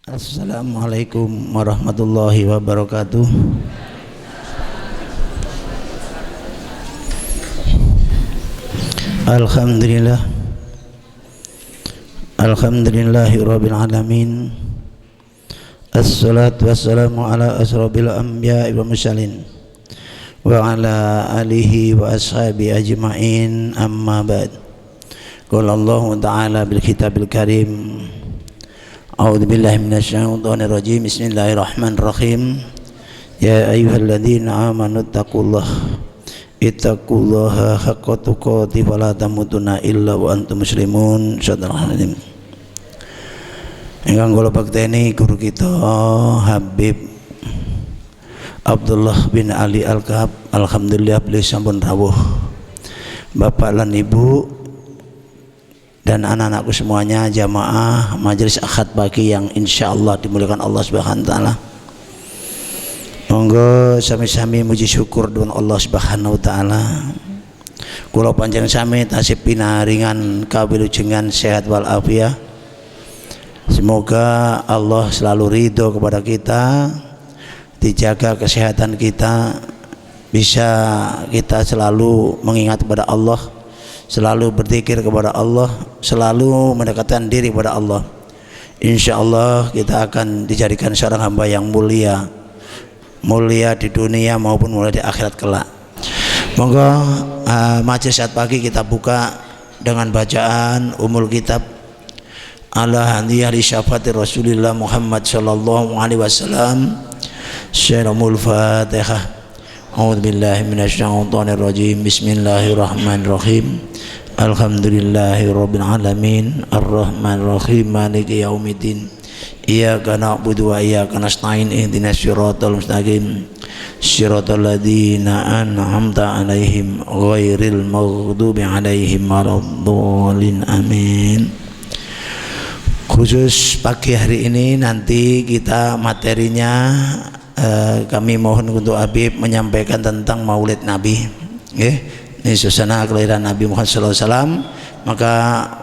Assalamualaikum warahmatullahi wabarakatuh. Alhamdulillah. Alhamdulillahirabbil alamin. Assalatu wassalamu ala asrofil anbiya'i wal mursalin wa ala alihi wa ashabi ajma'in, amma ba'd. Qala Allah ta'ala bil kitabil karim. A'udzu billahi minasyaitonir rajim. Bismillahirrahmanirrahim. Ya ayyuhalladzina amanu ittaqullaha haqqa tuqatih wa la tamutunna illa wa antum muslimun. Shadallahu alazim. Ingkang kula bakteni guru kita Habib Abdullah bin Ali Al-Kahab, alhamdulillah beliau sampun rawuh. Bapak lan Ibu dan anak-anakku semuanya, jamaah majelis akad pagi yang insyaallah dimuliakan Allah Subhanahu wa taala. Monggo sami-sami muji syukur dengan Allah Subhanahu wa taala. Kula panjenengan sami tasih pinaringan kawilujengan sehat wal afiat. Semoga Allah selalu ridho kepada kita, dijaga kesehatan kita, bisa kita selalu mengingat kepada Allah, selalu berzikir kepada Allah, selalu mendekatkan diri kepada Allah. Insya Allah kita akan dijadikan seorang hamba yang mulia, mulia di dunia maupun mulia di akhirat kelak. Monggo majelis saat pagi kita buka dengan bacaan umul kitab ala hadiyah li syafaati Rasulillah Muhammad sallallahu alaihi wasallam. Syarahul Fatihah. A'udzu billahi minasyaitonir rajim. Bismillahirrahmanirrahim. Alhamdulillahirabbil alamin. Arrahmanir rahim. Maliki yaumiddin. Iyyaka na'budu wa iyyaka nasta'in. Ihdinas siratal mustaqim. Siratal ladzina an'amta 'alaihim ghairil maghdubi 'alaihim waladdallin. Amin. Khusus pagi hari ini nanti kita materinya kami mohon untuk Habib menyampaikan tentang Maulid Nabi. Ini suasana kelahiran Nabi Muhammad SAW. Maka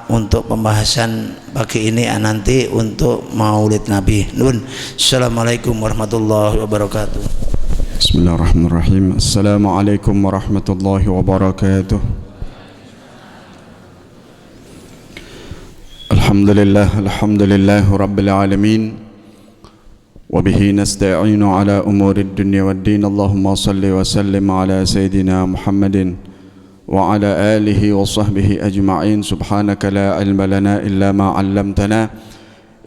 untuk pembahasan pagi ini nanti untuk Maulid Nabi. Nun. Assalamualaikum warahmatullahi wabarakatuh. Bismillahirrahmanirrahim. Assalamualaikum warahmatullahi wabarakatuh. Alhamdulillah rabbil alamin. Wa bihi nasta'inu ala umuri dunya waddin. Allahumma salli wa sallim ala sayyidina Muhammadin wa ala alihi wa sahbihi ajma'in. Subhanaka la ilma lana illa ma 'allamtana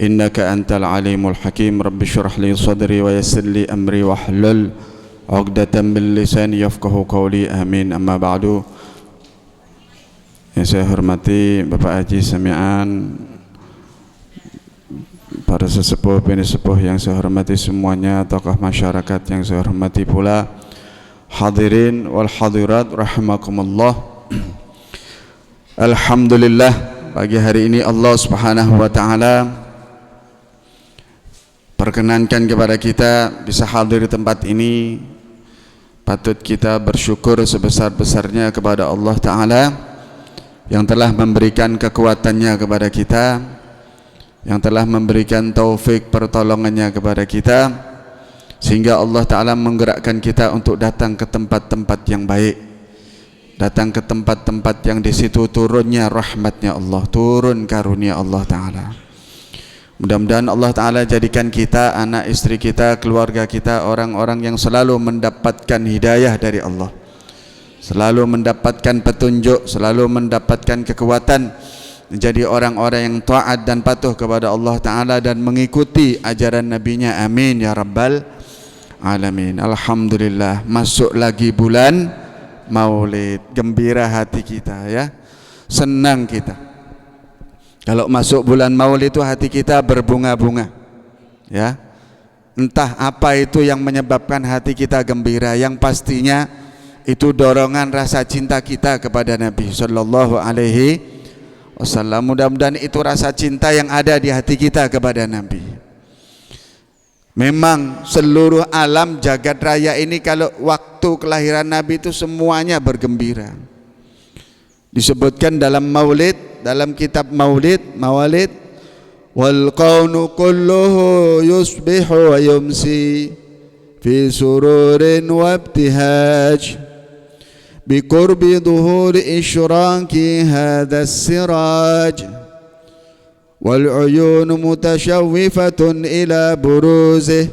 innaka antal alimul hakim. Rabbi shrah li sadri wa yassir li amri wahlul 'uqdatam min lisani yafqahu qawli. Amin. Amma ba'du. Yang saya hormati Bapak Haji Sami'an, para sesepuh bini sepuh yang saya hormati semuanya, tokoh masyarakat yang saya hormati pula, hadirin wal hadirat rahimakumullah. Alhamdulillah, pagi hari ini Allah Subhanahu wa taala perkenankan kepada kita bisa hadir di tempat ini. Patut kita bersyukur sebesar-besarnya kepada Allah taala yang telah memberikan kekuatannya kepada kita, yang telah memberikan taufik pertolongannya kepada kita, sehingga Allah Ta'ala menggerakkan kita untuk datang ke tempat-tempat yang baik, datang ke tempat-tempat yang di situ turunnya rahmatnya Allah, turun karunia Allah Ta'ala. Mudah-mudahan Allah Ta'ala jadikan kita, anak istri kita, keluarga kita, orang-orang yang selalu mendapatkan hidayah dari Allah, selalu mendapatkan petunjuk, selalu mendapatkan kekuatan, menjadi orang-orang yang taat dan patuh kepada Allah Ta'ala dan mengikuti ajaran Nabi-Nya. Amin ya Rabbal Alamin. Alhamdulillah, masuk lagi bulan Maulid. Gembira hati kita ya, senang kita. Kalau masuk bulan Maulid itu hati kita berbunga-bunga ya. Entah apa itu yang menyebabkan hati kita gembira, yang pastinya itu dorongan rasa cinta kita kepada Nabi Sallallahu Alaihi Wasallam. Mudah-mudahan itu rasa cinta yang ada di hati kita kepada Nabi. Memang seluruh alam jagat raya ini kalau waktu kelahiran Nabi itu semuanya bergembira. Disebutkan dalam Maulid, dalam kitab Mawalid, wal qawnu kulluhu yusbihu wa yumsi fi sururin wa ibtihaj biqurbi dhuhuri isyraki hadha siraj wal uyun mutashawwifatun ila buruzih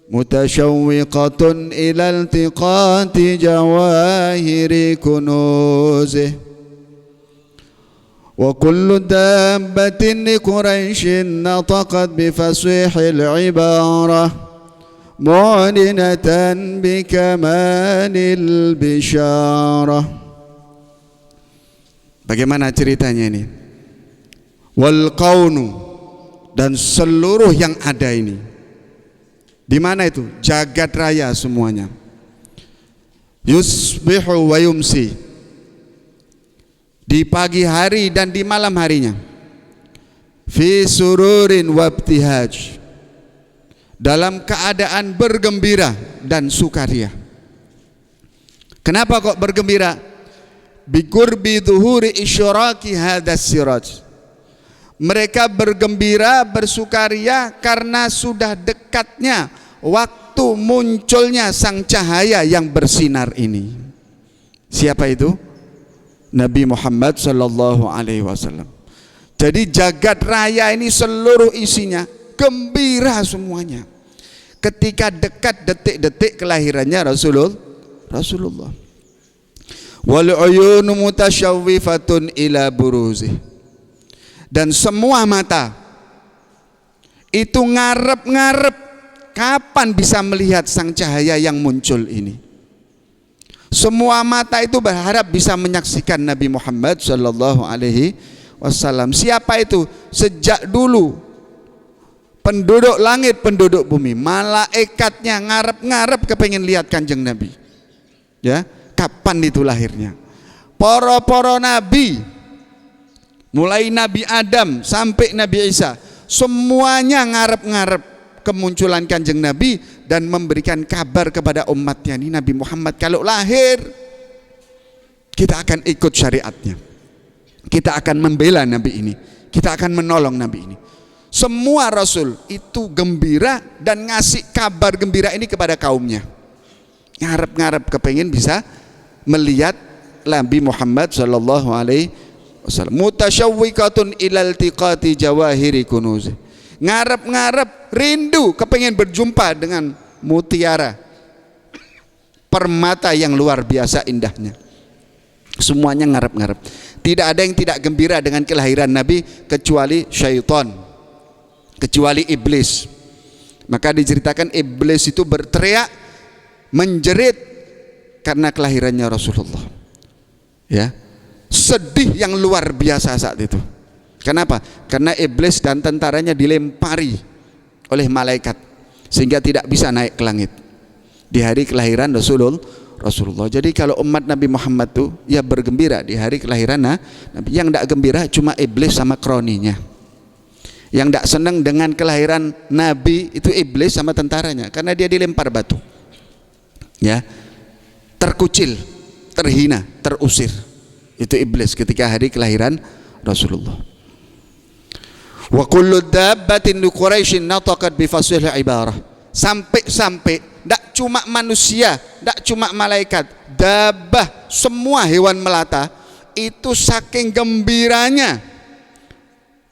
mutashawwiqatun ila iltiqati jawahiri kunuzih wa kullu dabbatin li Quraisyin nataqat bi fasihil ibarah mu'linatan bi kamalil bisyarah. Bagaimana ceritanya ini? Wal qaunu, dan seluruh yang ada ini. Di mana itu? Jagat raya semuanya. Yusbihu wa yumsi, di pagi hari dan di malam harinya. Fi sururin wa ibtihaj, dalam keadaan bergembira dan sukaria. Kenapa kok bergembira? Biqurbi dhuhuri isyraki hadas siraj, mereka bergembira, bersukaria karena sudah dekatnya waktu munculnya sang cahaya yang bersinar ini. Siapa itu? Nabi Muhammad sallallahu alaihi wasallam. Jadi jagat raya ini seluruh isinya gembira semuanya ketika dekat detik-detik kelahirannya Rasulullah. Wal uyunu mutasyawwifatun ila buruzih, dan semua mata itu ngarep-ngarep kapan bisa melihat sang cahaya yang muncul ini. Semua mata itu berharap bisa menyaksikan Nabi Muhammad sallallahu alaihi wasallam. Siapa itu? Sejak dulu penduduk langit, penduduk bumi, malaikatnya ngarep-ngarep kepengen lihat kanjeng Nabi. Ya, kapan itu lahirnya? Para nabi, mulai Nabi Adam sampai Nabi Isa, semuanya ngarep-ngarep kemunculan kanjeng Nabi dan memberikan kabar kepada umatnya, ini Nabi Muhammad kalau lahir kita akan ikut syariatnya, kita akan membela Nabi ini, kita akan menolong Nabi ini. Semua Rasul itu gembira dan ngasih kabar gembira ini kepada kaumnya, ngarep-ngarep kepengen bisa melihat Nabi Muhammad sallallahu alaihi wasallam. Mutasyawwiqatun ilal tiqati jawahiri kunuz, ngarep-ngarep rindu kepengen berjumpa dengan mutiara permata yang luar biasa indahnya. Semuanya ngarep-ngarep. Tidak ada yang tidak gembira dengan kelahiran Nabi kecuali syaitan, kecuali iblis. Maka diceritakan iblis itu berteriak menjerit karena kelahirannya Rasulullah. Ya, sedih yang luar biasa saat itu. Kenapa? Karena iblis dan tentaranya dilempari oleh malaikat sehingga tidak bisa naik ke langit di hari kelahiran Rasulullah. Jadi kalau umat Nabi Muhammad tuh ya bergembira di hari kelahiran Nabi. Yang tidak gembira cuma iblis sama kroninya. Yang tidak senang dengan kelahiran Nabi itu iblis sama tentaranya, karena dia dilempar batu, ya, terkucil, terhina, terusir. Itu iblis ketika hari kelahiran Rasulullah. Wa kullu dabbatin li Quraisyin nataqat bi fasihil ibarah. Sampai tidak cuma manusia, tidak cuma malaikat, dabbah, semua hewan melata itu saking gembiranya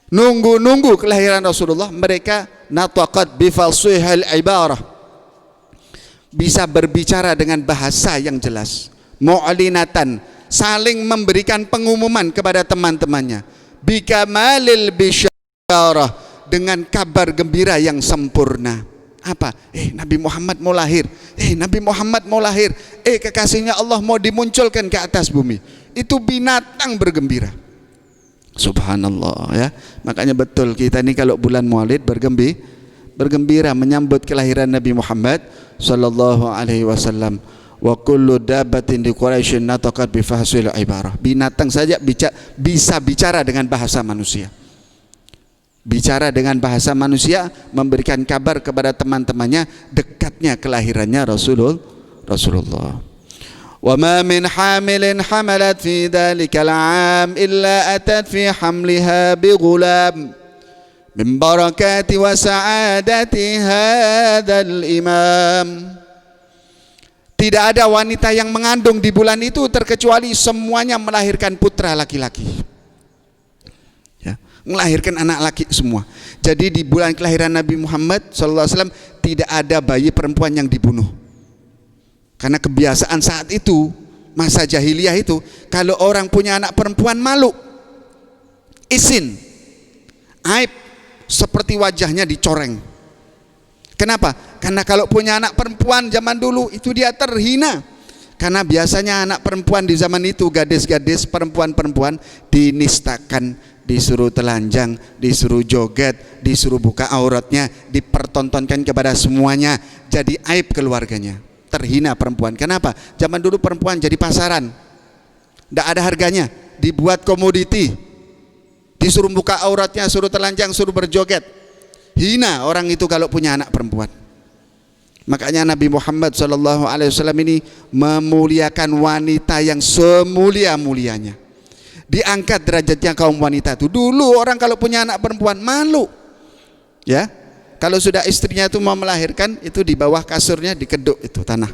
nunggu kelahiran Rasulullah, mereka nataqat bi fasihil ibarah, bisa berbicara dengan bahasa yang jelas, mu'linatan, saling memberikan pengumuman kepada teman-temannya, bikamalil bisyarah, dengan kabar gembira yang sempurna. Apa? Nabi Muhammad mau lahir, Nabi Muhammad mau lahir, kekasihnya Allah mau dimunculkan ke atas bumi. Itu binatang bergembira. Subhanallah, ya. Makanya betul kita ini kalau bulan Maulid bergembira menyambut kelahiran Nabi Muhammad sallallahu alaihi wasallam. Wa kullu dabbatin di Quraisyin nataqat bi fahsil ibarah. Binatang saja bisa bicara dengan bahasa manusia. Bicara dengan bahasa manusia, memberikan kabar kepada teman-temannya dekatnya kelahirannya Rasulullah. Wa ma min hamilin hamalat fi dzalikal 'am illa atat fi hamliha bi ghulam min barakati wa sa'adati hadzal imam. Tidak ada wanita yang mengandung di bulan itu terkecuali semuanya melahirkan putra laki-laki. Ya, melahirkan anak laki semua. Jadi di bulan kelahiran Nabi Muhammad SAW tidak ada bayi perempuan yang dibunuh. Karena kebiasaan saat itu, masa jahiliyah itu, kalau orang punya anak perempuan malu, isin, aib, seperti wajahnya dicoreng. Kenapa? Karena kalau punya anak perempuan zaman dulu itu dia terhina. Karena biasanya anak perempuan di zaman itu, gadis-gadis, perempuan-perempuan dinistakan, disuruh telanjang, disuruh joget, disuruh buka auratnya, dipertontonkan kepada semuanya, jadi aib keluarganya. Terhina perempuan. Kenapa? Zaman dulu perempuan jadi pasaran, tidak ada harganya, dibuat komoditi, disuruh buka auratnya, suruh telanjang, suruh berjoget. Hina orang itu kalau punya anak perempuan. Makanya Nabi Muhammad SAW ini memuliakan wanita yang semulia-mulianya. Diangkat derajatnya kaum wanita itu. Dulu orang kalau punya anak perempuan malu, ya. Kalau sudah istrinya itu mau melahirkan, itu di bawah kasurnya dikeduk itu tanah.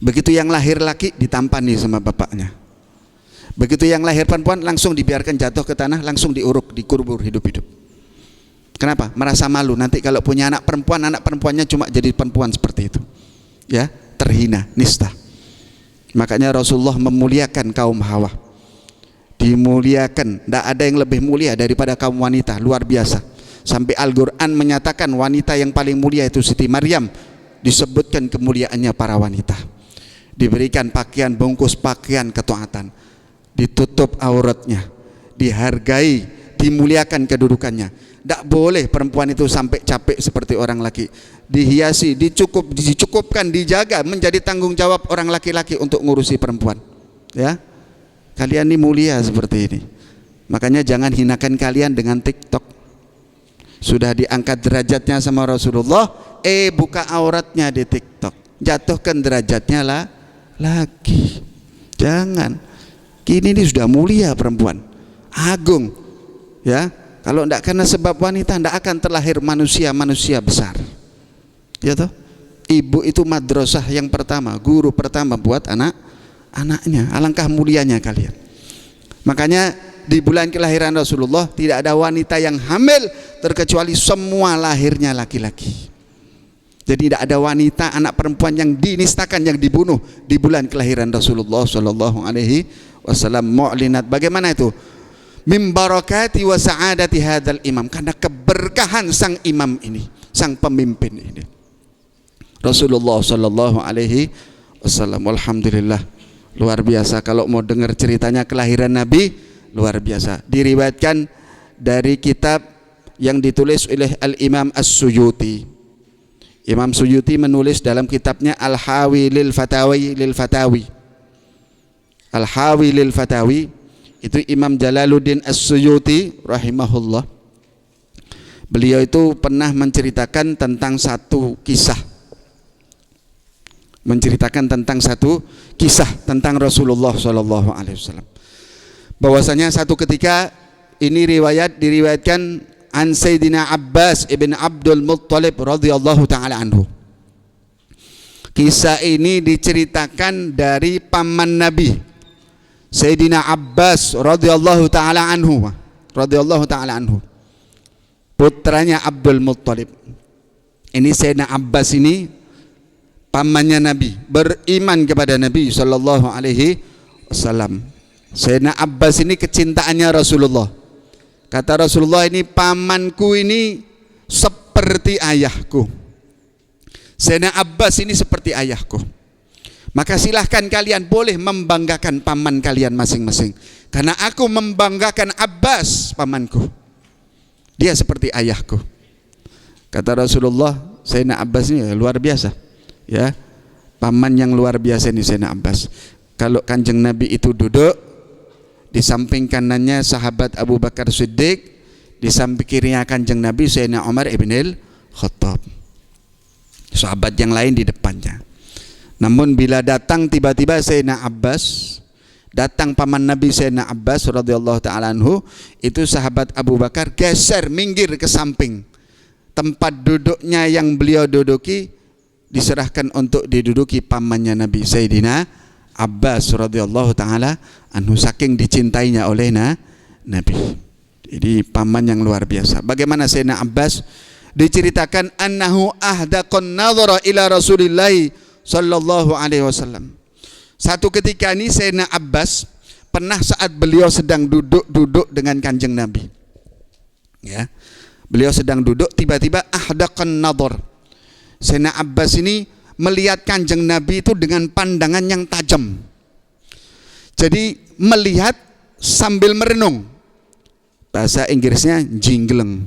Begitu yang lahir laki ditampani sama bapaknya. Begitu yang lahir perempuan langsung dibiarkan jatuh ke tanah, langsung diuruk, dikubur hidup-hidup. Kenapa? Merasa malu nanti kalau punya anak perempuannya cuma jadi perempuan seperti itu. Ya, terhina, nista. Makanya Rasulullah memuliakan kaum Hawa. Dimuliakan, tidak ada yang lebih mulia daripada kaum wanita, luar biasa. Sampai Al-Quran menyatakan wanita yang paling mulia itu Siti Maryam, disebutkan kemuliaannya para wanita. Diberikan pakaian, bungkus pakaian ketaatan, ditutup auratnya, dihargai, dimuliakan kedudukannya. Tidak boleh perempuan itu sampai capek seperti orang laki. Dihiasi, dicukupkan, dijaga, menjadi tanggung jawab orang laki-laki untuk ngurusi perempuan. Ya, kalian ini mulia seperti ini. Makanya jangan hinakan kalian dengan TikTok. Sudah diangkat derajatnya sama Rasulullah, buka auratnya di TikTok, jatuhkan derajatnya lah lagi. Jangan. Kini ini sudah mulia perempuan, agung, ya. Kalau tidak karena sebab wanita, tidak akan terlahir manusia-manusia besar. Ya toh? Ibu itu madrasah yang pertama, guru pertama buat anak-anaknya. Alangkah mulianya kalian. Makanya di bulan kelahiran Rasulullah tidak ada wanita yang hamil terkecuali semua lahirnya laki-laki. Jadi tidak ada wanita, anak perempuan yang dinistakan, yang dibunuh di bulan kelahiran Rasulullah Shallallahu Alaihi Wasallam. Mu'linat. Bagaimana itu? Min barakati wa sa'adati hadzal imam, karena keberkahan sang imam ini, sang pemimpin ini, Rasulullah Shallallahu Alaihi Wasallam. Alhamdulillah, luar biasa. Kalau mau dengar ceritanya kelahiran Nabi, luar biasa. Diriwayatkan dari kitab yang ditulis oleh Al-Imam As-Suyuti. Imam Suyuti menulis dalam kitabnya Al-Hawi lil Fatawi lil Fatawi. Al-Hawi lil Fatawi itu Imam Jalaluddin As-Suyuti rahimahullah. Beliau itu pernah menceritakan tentang satu kisah. Menceritakan tentang satu kisah tentang Rasulullah Shallallahu Alaihi Wasallam. Bahwasanya satu ketika ini diriwayatkan an Sayyidina Abbas ibn Abdul Muttalib radhiyallahu taala anhu. Kisah ini diceritakan dari paman Nabi Sayyidina Abbas radhiyallahu taala anhu, putranya Abdul Muttalib. Ini Sayyidina Abbas ini pamannya Nabi, beriman kepada Nabi sallallahu alaihi wasallam. Sayyidina Abbas ini kecintaannya Rasulullah. Kata Rasulullah, ini pamanku ini seperti ayahku. Sayyidina Abbas ini seperti ayahku. Maka silahkan kalian boleh membanggakan paman kalian masing-masing, karena aku membanggakan Abbas pamanku. Dia seperti ayahku. Kata Rasulullah, Sayyidina Abbas ini luar biasa, ya, paman yang luar biasa ini Sayyidina Abbas. Kalau kanjeng Nabi itu duduk, di samping kanannya sahabat Abu Bakar Siddiq, di samping kirinya kanjeng Nabi Sayyidina Umar ibn al-Khattab. Sahabat yang lain di depannya. Namun bila datang tiba-tiba Sayyidina Abbas, Datang paman Nabi Sayyidina Abbas radhiyallahu taala anhu, itu sahabat Abu Bakar geser minggir ke samping. Tempat duduknya yang beliau duduki diserahkan untuk diduduki pamannya Nabi Sayyidina Abbas radhiyallahu taala anhu, saking dicintainya oleh Nabi. Jadi paman yang luar biasa. Bagaimana Sayyidina Abbas diceritakan annahu ahdaqan nadhara ila Rasulillah sallallahu alaihi wasallam. Satu ketika ini Sayyidina Abbas pernah saat beliau sedang duduk dengan Kanjeng Nabi. Ya. Beliau sedang duduk, tiba-tiba ahdaqan nadhar. Sayyidina Abbas ini melihat Kanjeng Nabi itu dengan pandangan yang tajam. Jadi melihat sambil merenung. Bahasa Inggrisnya jingleng.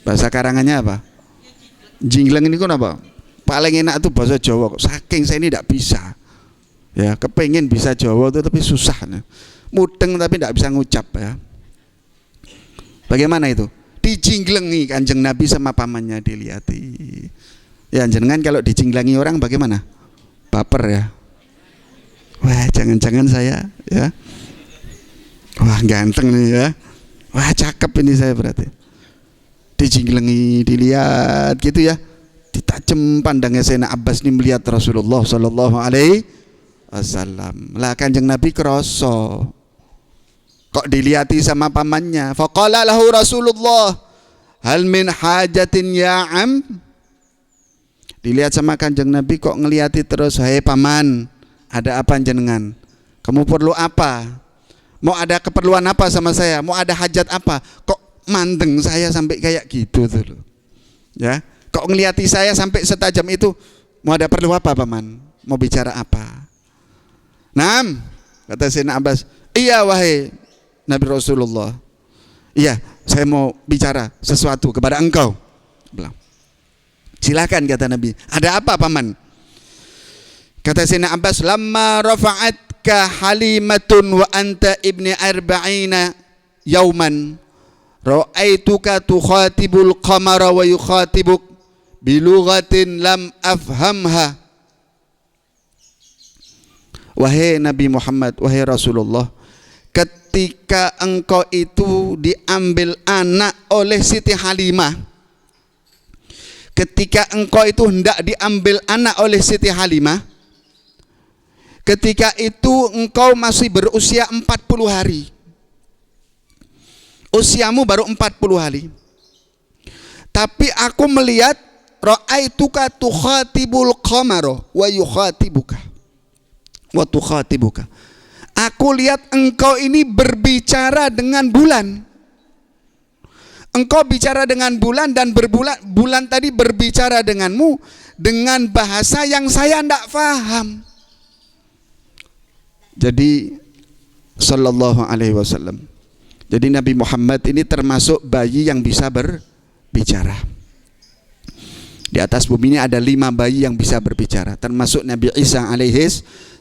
Bahasa karangannya apa? Jingleng ini kan apa? Paling enak tuh bahasa Jawa. Saking saya ini tidak bisa. Ya, kepengen bisa Jawa itu tapi susah. Mudeng tapi tidak bisa ngucap ya. Bagaimana itu? Dijinglengi Kanjeng Nabi sama pamannya, dilihati. Ya jenengan kalau dijinglengi orang bagaimana? Baper ya. Wah, jangan-jangan saya ya. Wah, ganteng nih ya. Wah, cakep ini saya berarti. Dijinglengi, dilihat gitu ya. Ditajem pandangnya Sayyidina Abbas ini melihat Rasulullah sallallahu alaihi wasallam. Lah Kanjeng Nabi kroso. Kok dilihati sama pamannya. Faqala lahu Rasulullah, hal min hajatin ya am? Dilihat sama Kanjeng Nabi kok ngelihati terus. Hai paman, ada apa jenengan? Kamu perlu apa? Mau ada keperluan apa sama saya? Mau ada hajat apa? Kok mandeng saya sampai kayak gitu tuh loh. Ya, kok ngelihati saya sampai setajam itu? Mau ada perlu apa paman? Mau bicara apa? Naam, kata Sayyidina Abbas. Iya wahai Nabi Rasulullah, iya saya mau bicara sesuatu kepada engkau. Bilang, silakan kata Nabi. Ada apa paman? Kata Sayyidina Abbas, lamma rafa'atka halimatun wa anta ibni arba'ina yauman ra'aituka tukhatibul qamara wa yukhatibuk bilughatin lam afhamha. Wahai Nabi Muhammad, wahai Rasulullah, ketika engkau itu diambil anak oleh Siti Halimah, ketika engkau itu hendak diambil anak oleh Siti Halimah, ketika itu engkau masih berusia 40 hari. Usiamu baru 40 hari. Tapi aku melihat ra'aituka tukhatibul qamara wa yukhatibuka wa tukhatibuka. Aku lihat engkau ini berbicara dengan bulan. Engkau bicara dengan bulan dan bulan tadi berbicara denganmu dengan bahasa yang saya tidak faham. Jadi sallallahu alaihi wasallam. Jadi Nabi Muhammad ini termasuk bayi yang bisa berbicara. Di atas bumi ini ada 5 bayi yang bisa berbicara, termasuk Nabi Isa alaihi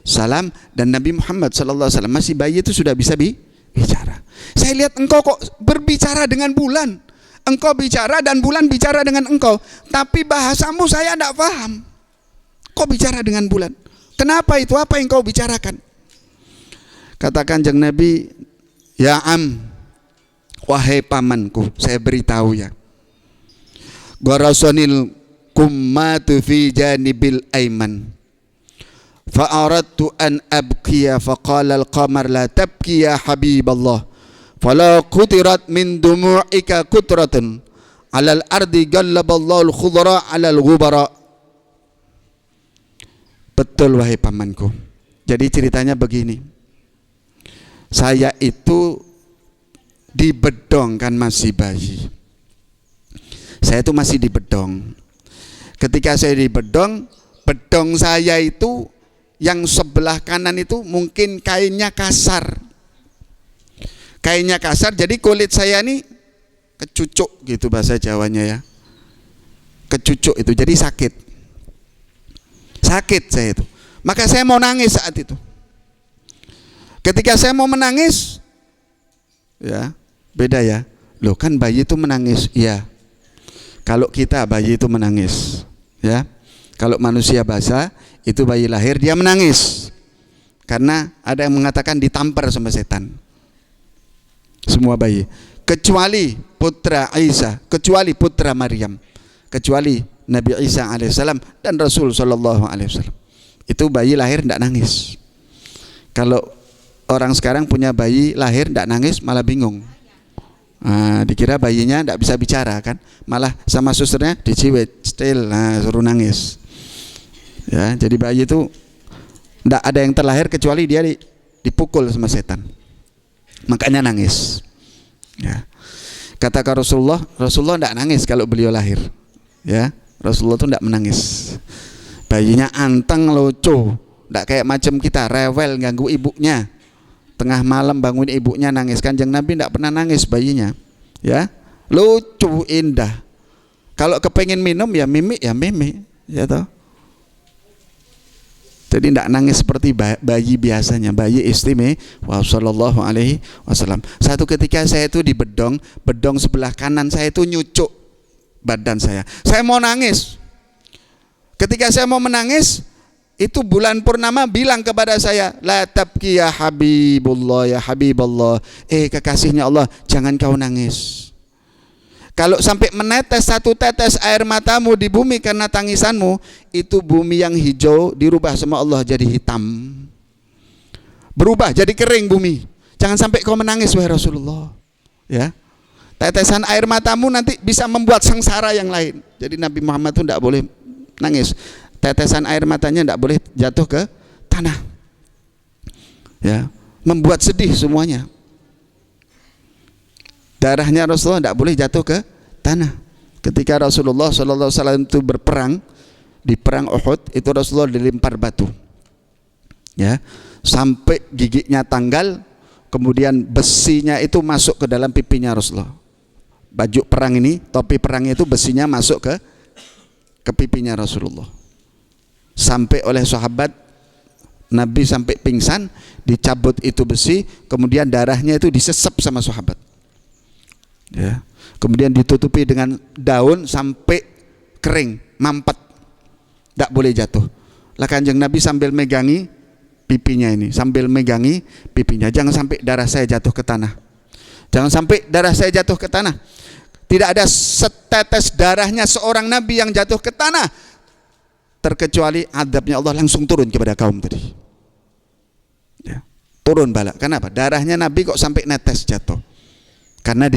salam dan Nabi Muhammad sallallahu alaihi wasallam. Masih bayi itu sudah bisa bicara. Saya lihat engkau kok berbicara dengan bulan. Engkau bicara dan bulan bicara dengan engkau, tapi bahasamu saya tidak paham. Kau bicara dengan bulan. Kenapa itu? Apa yang kau bicarakan? Kata Kanjeng Nabi, ya am, wahai pamanku, saya beritahu ya. Gharasonil kummatu fi janibil aiman. Fa'aradtu an abkiya faqala al-qamar la tabki ya habiballah. Fala kutirat min dumu'ika kutratan alal ardi gallaballahu al-khudra alal ghubara. Betul wahai pamanku. Jadi ceritanya begini. Saya itu dibedong kan masih bayi. Saya itu masih dibedong. Ketika saya dibedong, bedong saya itu yang sebelah kanan itu mungkin kainnya kasar. Kainnya kasar, jadi kulit saya ini kecucuk gitu bahasa Jawanya ya. Kecucuk itu, jadi sakit. Sakit saya itu. Maka saya mau nangis saat itu. Ketika saya mau menangis, ya beda ya. Loh kan bayi itu menangis, ya. Kalau kita bayi itu menangis, ya. Kalau manusia basah itu bayi lahir dia menangis. Karena ada yang mengatakan ditampar sama setan. Semua bayi, kecuali putra Isa, kecuali putra Maryam, kecuali Nabi Isa alaihissalam dan Rasul sallallahu alaihi wasallam. Itu bayi lahir tidak nangis. Kalau orang sekarang punya bayi lahir tidak nangis malah bingung. Dikira bayinya tidak bisa bicara kan, malah sama susternya diciwit, still, suruh nangis. Ya, jadi bayi itu tidak ada yang terlahir kecuali dia dipukul sama setan, makanya nangis. Ya. Kata Rasulullah tidak nangis kalau beliau lahir. Ya, Rasulullah itu tidak menangis. Bayinya anteng, lucu, tidak kayak macam kita rewel ganggu ibunya. Tengah malam bangun ibunya nangis. Kanjeng Nabi tidak pernah nangis bayinya. Ya, lucu, indah. Kalau kepengen minum ya mimik ya mimik, ya toh. Jadi tidak nangis seperti bayi biasanya, bayi istimewa sallallahu alaihi wasallam. Satu ketika saya itu di bedong sebelah kanan saya itu nyucuk badan saya. Saya mau nangis. Ketika saya mau menangis, itu bulan purnama bilang kepada saya, la tabki ya habibullah, ya habiballah, kekasihnya Allah, jangan kau nangis. Kalau sampai menetes satu tetes air matamu di bumi karena tangisanmu, itu bumi yang hijau dirubah sama Allah jadi hitam, berubah jadi kering bumi. Jangan sampai kau menangis wahai Rasulullah. Ya, tetesan air matamu nanti bisa membuat sengsara yang lain. Jadi Nabi Muhammad itu tidak boleh nangis. Tetesan air matanya tidak boleh jatuh ke tanah. Ya, membuat sedih semuanya. Darahnya Rasulullah tidak boleh jatuh ke tanah. Ketika Rasulullah SAW itu berperang di perang Uhud, itu Rasulullah dilempar batu. Ya, sampai giginya tanggal, kemudian besinya itu masuk ke dalam pipinya Rasulullah. Baju perang ini, topi perangnya itu besinya masuk ke pipinya Rasulullah. Sampai oleh sahabat Nabi sampai pingsan, dicabut itu besi, kemudian darahnya itu disesep sama sahabat. Ya. Kemudian ditutupi dengan daun sampai kering, mampet, tidak boleh jatuh. Lah Kanjeng Nabi sambil megangi pipinya ini, sambil megangi pipinya, jangan sampai darah saya jatuh ke tanah. Jangan sampai darah saya jatuh ke tanah. Tidak ada setetes darahnya seorang Nabi yang jatuh ke tanah, terkecuali adabnya Allah langsung turun kepada kaum tadi. Ya. Turun bala. Kenapa? Darahnya Nabi kok sampai netes jatuh? Karena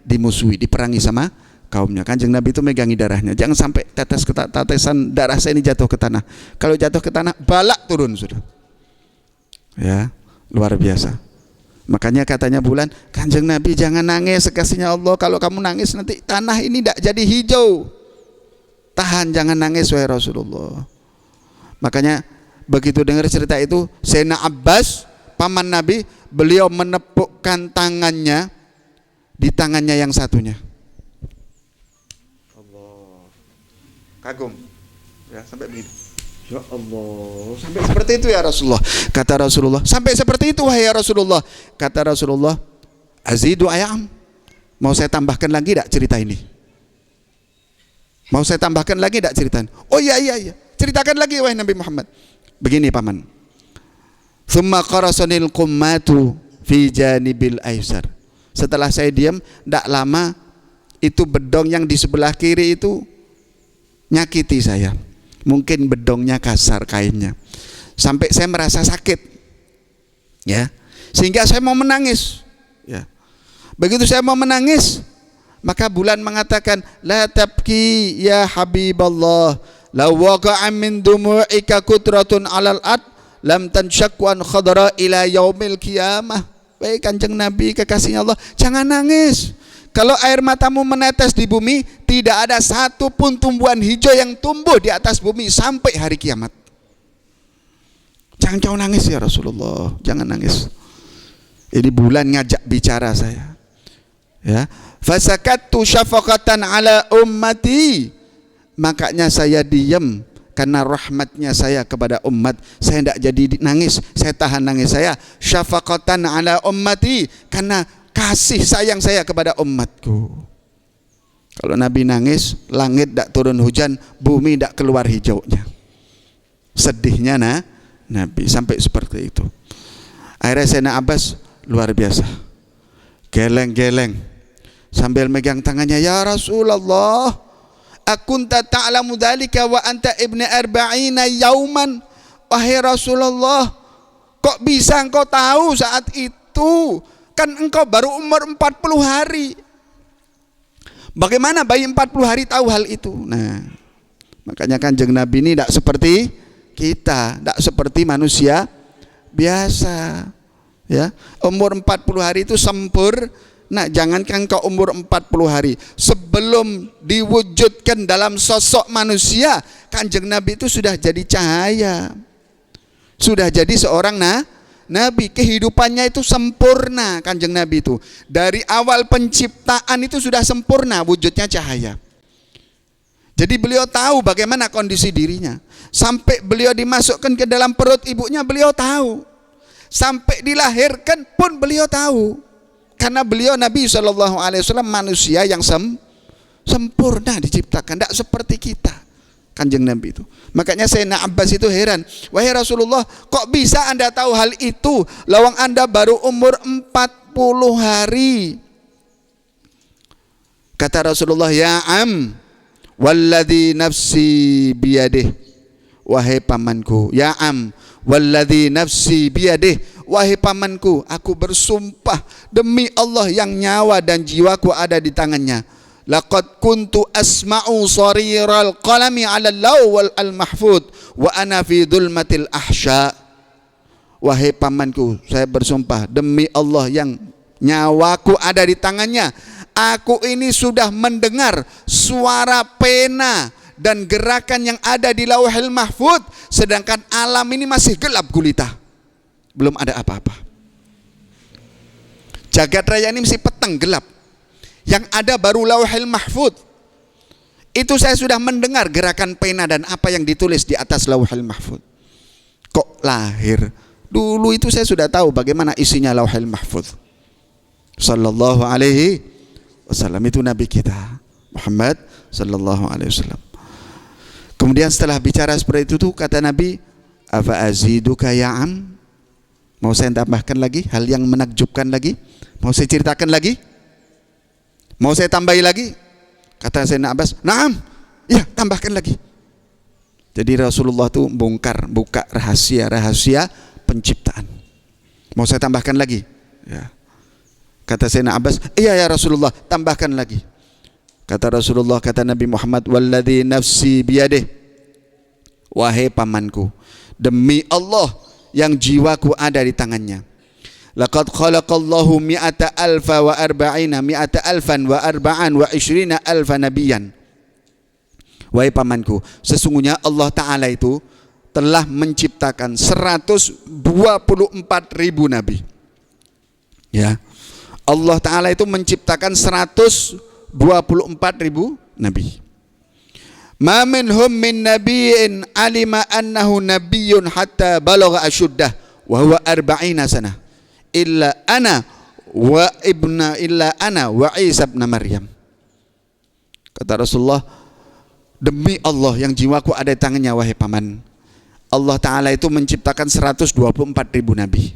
dimusuhi, diperangi sama kaumnya. Kanjeng Nabi itu megangi darahnya, jangan sampai tetesan darah saya ini jatuh ke tanah. Kalau jatuh ke tanah, balak turun sudah. Ya, luar biasa. Makanya katanya bulan, Kanjeng Nabi jangan nangis, kekasihnya Allah, kalau kamu nangis nanti tanah ini tidak jadi hijau. Tahan, jangan nangis wahai Rasulullah. Makanya begitu dengar cerita itu, Sayyidina Abbas, paman Nabi, beliau menepukkan tangannya di tangannya yang satunya. Allah, kagum. Ya, sampai begitu. Ya Allah, sampai seperti itu ya Rasulullah. Kata Rasulullah, sampai seperti itu wahai Rasulullah. Kata Rasulullah, azidu ayam, mau saya tambahkan lagi tidak cerita ini? Mau saya tambahkan lagi tidak cerita ini? Oh iya, ceritakan lagi wahai Nabi Muhammad. Begini paman, thumma qarasanil qummatu fi janibil aysar. Setelah saya diam, tidak lama itu bedong yang di sebelah kiri itu nyakiti saya. Mungkin bedongnya kasar kainnya, sampai saya merasa sakit, ya, sehingga saya mau menangis. Ya. Begitu saya mau menangis, maka bulan mengatakan, la tabki ya habiballah, law waqa'a min dumu'ika kutratun 'alal ard lam tanshaqu an khadra ila yaumil qiyamah. Baik Kanjeng Nabi, kekasihnya Allah, jangan nangis. Kalau air matamu menetes di bumi, tidak ada satu pun tumbuhan hijau yang tumbuh di atas bumi sampai hari kiamat. Jangan kau nangis ya Rasulullah, jangan nangis. Ini bulan ngajak bicara saya. Ya, fasakattu syafaqatan ala ummati. Makanya saya diam karena rahmatnya saya kepada umat. Saya tidak jadi nangis, saya tahan nangis saya. Syafaqatan ala ummati, karena kasih sayang saya kepada umatku. Kalau Nabi nangis, langit tidak turun hujan, bumi tidak keluar hijaunya. Sedihnya Nabi, sampai seperti itu. Akhirnya Sayyidina Abbas luar biasa, geleng-geleng sambil megang tangannya, ya Rasulullah, akunta ta'lamu dzalika wa anta ibnu arba'ina yauman. Wahai Rasulullah, kok bisa engkau tahu saat itu? Kan engkau baru umur 40 hari. Bagaimana bayi 40 hari tahu hal itu? Nah, makanya Kanjeng Nabi ini tidak seperti kita, tidak seperti manusia biasa. Ya, umur 40 hari itu sempurna. Jangankan kau umur 40 hari, sebelum diwujudkan dalam sosok manusia, Kanjeng Nabi itu sudah jadi cahaya, sudah jadi seorang Nabi. Kehidupannya itu sempurna. Kanjeng Nabi itu dari awal penciptaan itu sudah sempurna, wujudnya cahaya. Jadi beliau tahu bagaimana kondisi dirinya. Sampai beliau dimasukkan ke dalam perut ibunya, beliau tahu. Sampai dilahirkan pun beliau tahu. Karena beliau Nabi SAW manusia yang sempurna diciptakan, tidak seperti kita, Kanjeng Nabi itu. Makanya Sayyidina Abbas itu heran, wahai Rasulullah, kok bisa anda tahu hal itu, lawang anda baru umur 40 hari. Kata Rasulullah, ya am, walladhi nafsi biyadih, wahai pamanku, ya am, walladhi nafsi biyadih, wahai pamanku, aku bersumpah demi Allah yang nyawa dan jiwaku ada di tangannya, laqad kuntu asma'u sariral qalami 'ala al-lawh wal mahfud wa ana fi dhulmatil ahsya. Wahai pamanku, saya bersumpah demi Allah yang nyawaku ada di tangannya, aku ini sudah mendengar suara pena dan gerakan yang ada di Lauhul Mahfuz, sedangkan alam ini masih gelap gulita, belum ada apa-apa. Jagat raya ini masih petang gelap, yang ada baru Lauhul Mahfuz. Itu saya sudah mendengar gerakan pena dan apa yang ditulis di atas Lauhul Mahfuz. Kok lahir? Dulu itu saya sudah tahu bagaimana isinya Lauhul Mahfuz. Sallallahu alaihi wasallam, itu Nabi kita Muhammad sallallahu alaihi wasallam. Kemudian setelah bicara seperti itu tuh, kata Nabi, afa aziduka ya am, mau saya tambahkan lagi hal yang menakjubkan lagi, mau saya ceritakan lagi, mau saya tambahi lagi? Kata Sayyidina Abbas, naam, ya tambahkan lagi. Jadi Rasulullah tuh buka rahasia penciptaan. Mau saya tambahkan lagi? Ya. Kata Sayyidina Abbas, iya ya Rasulullah, tambahkan lagi. Kata Rasulullah, kata Nabi Muhammad, walladhi nafsi biyadih, wahai pamanku, demi Allah yang jiwaku ada di tangannya, laqad khalaqallahu mi'ata alfa wa arba'ina mi'ata alfan wa arba'an wa ishrina alfa nabiyan. Wahai pamanku, sesungguhnya Allah Ta'ala itu telah menciptakan 124.000 nabi. Ya, Allah Ta'ala itu menciptakan 124.000 nabi. Ma minhum min nabiyyin alima annahu nabiyyun hatta balagha ashuddah wa huwa 40 sanah illa ana wa Isa ibn Maryam. Kata Rasulullah, demi Allah yang jiwaku ada di tangannya, wahai paman, Allah Ta'ala itu menciptakan 124.000 nabi.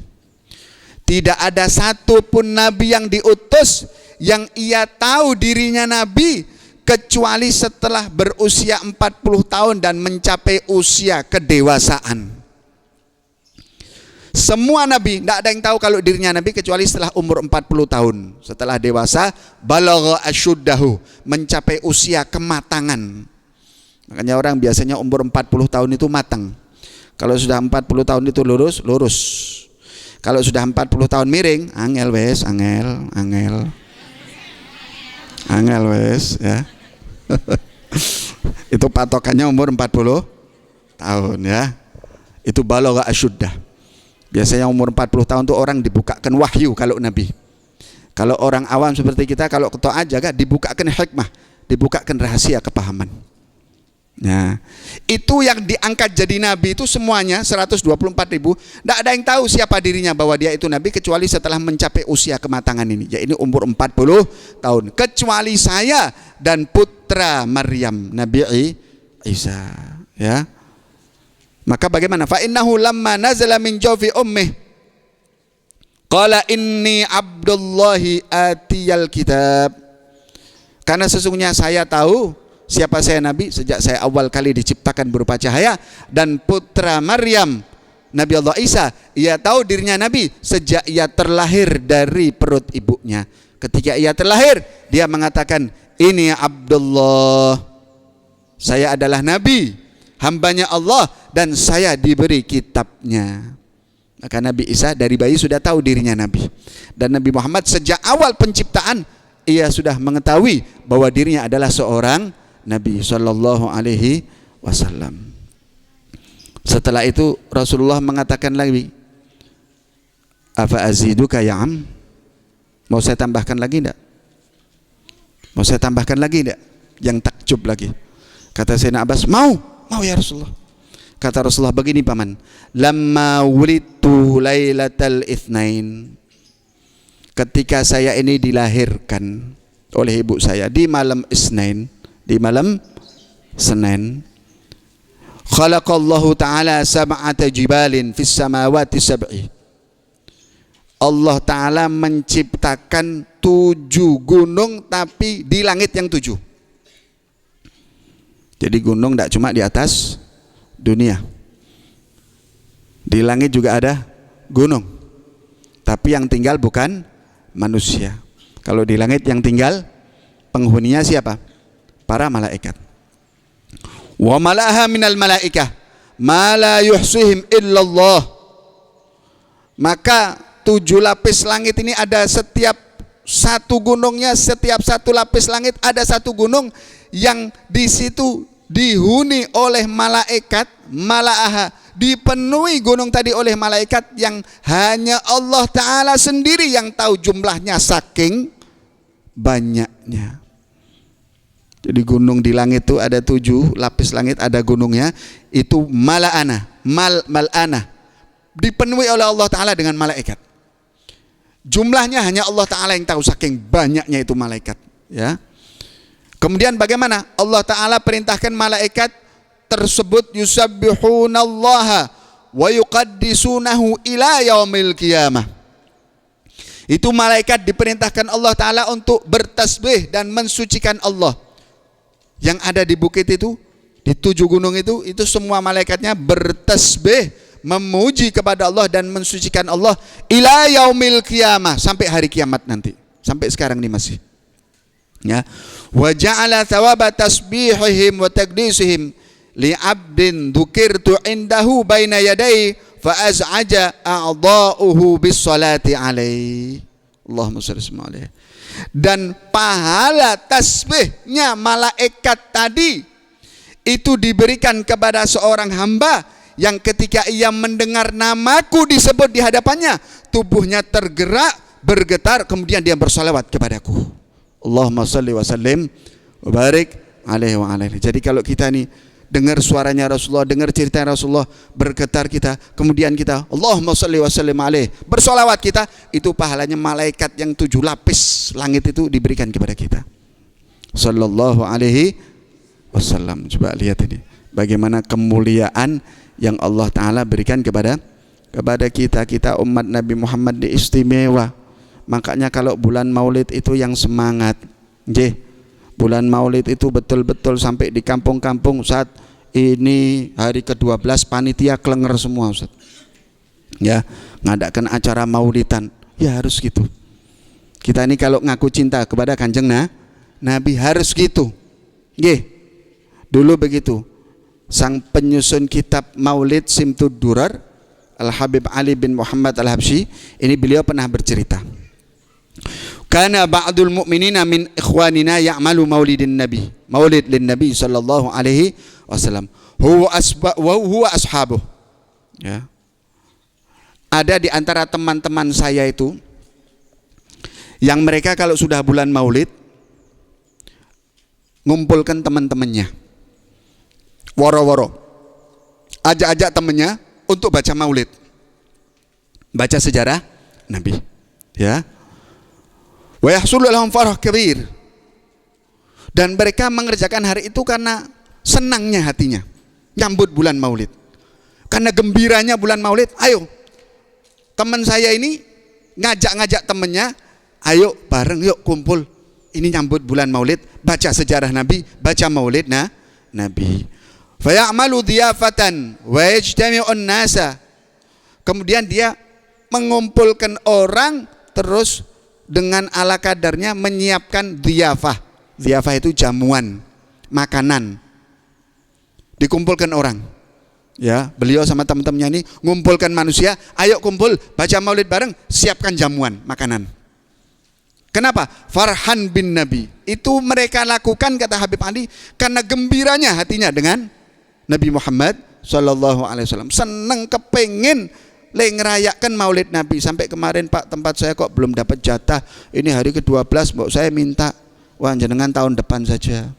Tidak ada satu pun nabi yang diutus yang ia tahu dirinya nabi kecuali setelah berusia 40 tahun dan mencapai usia kedewasaan. Semua nabi, tidak ada yang tahu kalau dirinya nabi kecuali setelah umur 40 tahun. Setelah dewasa, balagha asyuddahu, mencapai usia kematangan. Makanya orang biasanya umur 40 tahun itu matang. Kalau sudah 40 tahun itu lurus. Kalau sudah 40 tahun miring, angel wes ya. Itu patokannya umur 40 tahun ya. Itu balagha asyuddah. Biasanya umur 40 tahun tuh orang dibukakan wahyu kalau nabi. Kalau orang awam seperti kita, kalau ketua aja kan dibukakan hikmah, dibukakan rahasia kepahaman. Nah, itu yang diangkat jadi nabi itu semuanya 124.000. Tidak ada yang tahu siapa dirinya bahwa dia itu nabi kecuali setelah mencapai usia kematangan ini, yaitu umur 40 tahun. Kecuali saya dan putra Maryam, Nabi Isa, ya. Maka bagaimana? Fa innahu lamma nazala min jawfi ummih qala inni abdullahi atiyal kitab. Karena sesungguhnya saya tahu siapa saya Nabi sejak saya awal kali diciptakan berupa cahaya, dan putra Maryam Nabi Allah Isa, ia tahu dirinya Nabi sejak ia terlahir dari perut ibunya. Ketika ia terlahir, dia mengatakan, ini Abdullah, saya adalah Nabi, hambanya Allah, dan saya diberi kitabnya. Maka Nabi Isa dari bayi sudah tahu dirinya Nabi. Dan Nabi Muhammad sejak awal penciptaan, ia sudah mengetahui bahwa dirinya adalah seorang Nabi Sallallahu Alaihi Wasallam. Setelah itu Rasulullah mengatakan lagi, afa aziduka ya am, mau saya tambahkan lagi enggak? Mau saya tambahkan lagi enggak? Yang takjub lagi. Kata Sayyidina Abbas, mau ya Rasulullah. Kata Rasulullah begini paman, lamma wulidtu lailatal itsnain, ketika saya ini dilahirkan oleh ibu saya di malam Isnin, di malam Senin, khalaqallahu ta'ala sab'ata jibalin fis samawati sab'i, Allah ta'ala menciptakan 7 gunung tapi di langit yang 7. Jadi gunung tidak cuma di atas dunia, di langit juga ada gunung, tapi yang tinggal bukan manusia. Kalau di langit yang tinggal penghuninya siapa? Para malaikat. Wa malaha minal malaikah ma la yuhsihim illallah. Maka 7 lapis langit ini ada setiap satu gunungnya, setiap satu lapis langit ada satu gunung yang di situ dihuni oleh malaikat, malaha, dipenuhi gunung tadi oleh malaikat yang hanya Allah Ta'ala sendiri yang tahu jumlahnya saking banyaknya. Jadi gunung di langit itu ada 7 lapis langit, ada gunungnya, itu mala'ana, mal'ana, dipenuhi oleh Allah Ta'ala dengan malaikat. Jumlahnya hanya Allah Ta'ala yang tahu saking banyaknya itu malaikat, ya. Kemudian bagaimana? Allah Ta'ala perintahkan malaikat tersebut yusabbihunallaha wa yuqaddisunahu ila yaumil qiyamah. Itu malaikat diperintahkan Allah Ta'ala untuk bertasbih dan mensucikan Allah. Yang ada di bukit itu, di 7 gunung itu semua malaikatnya bertasbih, memuji kepada Allah dan mensucikan Allah ila yaumil qiyamah, sampai hari kiamat nanti. Sampai sekarang ini masih. Ya. Wa ja'ala thawaba tasbihihim wa taqdisihim li 'abdin dzukirtu indahu baina yadayhi fa az'aja a'dha'uhu bis salati alaihi. Allahumma shalli alaihi. Dan pahala tasbihnya malaikat tadi itu diberikan kepada seorang hamba yang ketika ia mendengar namaku disebut di hadapannya, tubuhnya tergerak, bergetar, kemudian dia bersalawat kepadaku. Allahumma shalli wa sallim wa barik alaihi wa alaihi. Jadi kalau kita nih dengar suaranya Rasulullah, dengar cerita Rasulullah, bergetar kita, kemudian kita Allahumma shalli wa sallim alaihi, bersolawat kita, itu pahalanya malaikat yang 7 lapis langit itu diberikan kepada kita. Sallallahu alaihi wasallam. Coba lihat ini, bagaimana kemuliaan yang Allah Ta'ala berikan kepada kita umat Nabi Muhammad, istimewa. Makanya kalau bulan Maulid itu yang semangat, bulan Maulid itu betul-betul sampai di kampung-kampung, Ustaz, ini hari ke-12 panitia klenger semua, Ustaz. Ya, ngadakan acara Maulidan. Ya harus gitu. Kita ini kalau ngaku cinta kepada Kanjeng Nabi harus gitu. Dulu begitu. Sang penyusun kitab Maulid Simtud Durar, Al-Habib Ali bin Muhammad Al-Habsyi, ini beliau pernah bercerita. Kana ba'dul mu'minina min ikhwanina ya'malu maulid lin Nabi sallallahu alaihi wasallam. Huwa ashabuh. Ya. Ada di antara teman-teman saya itu yang mereka kalau sudah bulan Maulid ngumpulkan teman-temannya. Woro-woro. Ajak-ajak temannya untuk baca Maulid. Baca sejarah Nabi. Ya. Wa yahsulu lahum farah kabir. Dan mereka mengerjakan hari itu karena senangnya hatinya nyambut bulan Maulid. karena gembiranya bulan Maulid, ayo teman saya ini ngajak temennya, ayo bareng yuk kumpul, ini nyambut bulan Maulid, baca sejarah Nabi, baca Maulid Nabi. Fayamalu dhiyafatan wa yajtami'un nasa. Kemudian dia mengumpulkan orang, terus dengan ala kadarnya menyiapkan dhiyafah. Dhiyafah itu jamuan, makanan. Dikumpulkan orang. Ya, beliau sama teman-temannya ini ngumpulkan manusia, ayo kumpul, baca Maulid bareng, siapkan jamuan, makanan. Kenapa? Farhan bin Nabi. Itu mereka lakukan, kata Habib Ali, karena gembiranya hatinya dengan Nabi Muhammad sallallahu alaihi wasallam. Seneng, kepengen ngerayakan Maulid Nabi. Sampai kemarin, Pak, tempat saya kok belum dapat jatah. Ini hari ke-12, Mbok saya minta, wah jenengan tahun depan saja.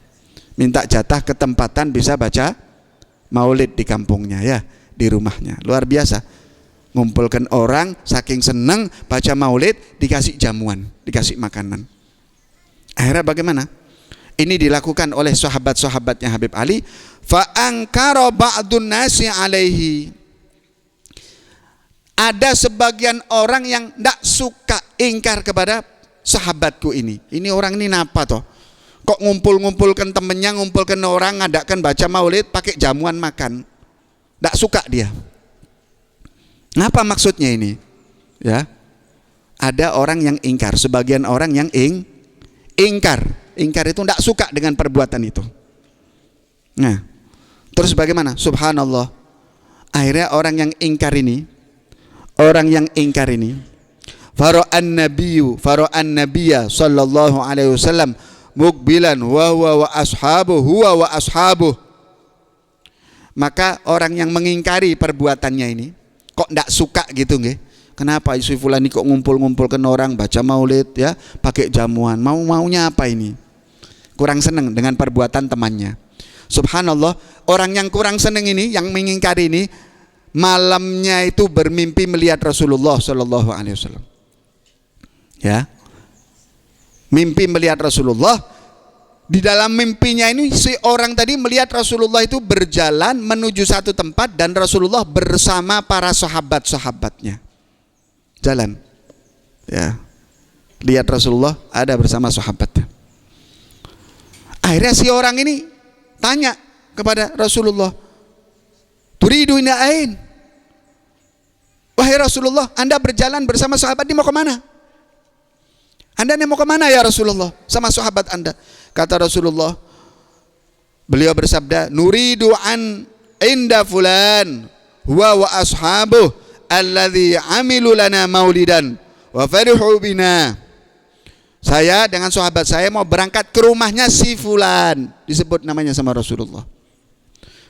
Minta jatah ketempatan bisa baca Maulid di kampungnya, ya, di rumahnya. Luar biasa. Ngumpulkan orang, saking seneng baca Maulid, dikasih jamuan, dikasih makanan. Akhirnya bagaimana? Ini dilakukan oleh sahabat-sahabatnya Habib Ali. Fa ankara ba'dun nasi alaihi. Ada sebagian orang yang tidak suka, ingkar kepada sahabatku ini. Ini orang ini napa toh? Kok ngumpulkan temennya, ngumpulkan orang, ngadakan baca Maulid, pakai jamuan makan. Tidak suka dia. Apa maksudnya ini? Ya, ada orang yang ingkar, sebagian orang yang ingkar. Ingkar itu tidak suka dengan perbuatan itu. Nah, terus bagaimana? Subhanallah. Akhirnya orang yang ingkar ini, fara'an nabiyya sallallahu alaihi wasallam mukbilan huwa wa ashabuh. Maka orang yang mengingkari perbuatannya ini, kok tidak suka gitu nggih? Kenapa si fulan ini kok ngumpul-ngumpulkan orang baca Maulid, ya, pakai jamuan? Maunya apa ini? Kurang senang dengan perbuatan temannya. Subhanallah, orang yang kurang senang ini, yang mengingkari ini, malamnya itu bermimpi melihat Rasulullah sallallahu alaihi wasallam. Ya. Mimpi melihat Rasulullah. Di dalam mimpinya ini si orang tadi melihat Rasulullah itu berjalan menuju satu tempat dan Rasulullah bersama para sahabat-sahabatnya. Jalan. Ya. Lihat Rasulullah ada bersama sahabatnya. Akhirnya si orang ini tanya kepada Rasulullah, "Turidu ila ain?" Wahai Rasulullah, Anda berjalan bersama sahabat ini mau kemana? Anda ini mau kemana ya Rasulullah? Sama sahabat Anda. Kata Rasulullah, beliau bersabda, "Nuridu an inda fulan huwa wa ashabuh alladhi amilu lana maulidan wa farihu bina." Saya dengan sahabat saya mau berangkat ke rumahnya si fulan, disebut namanya sama Rasulullah.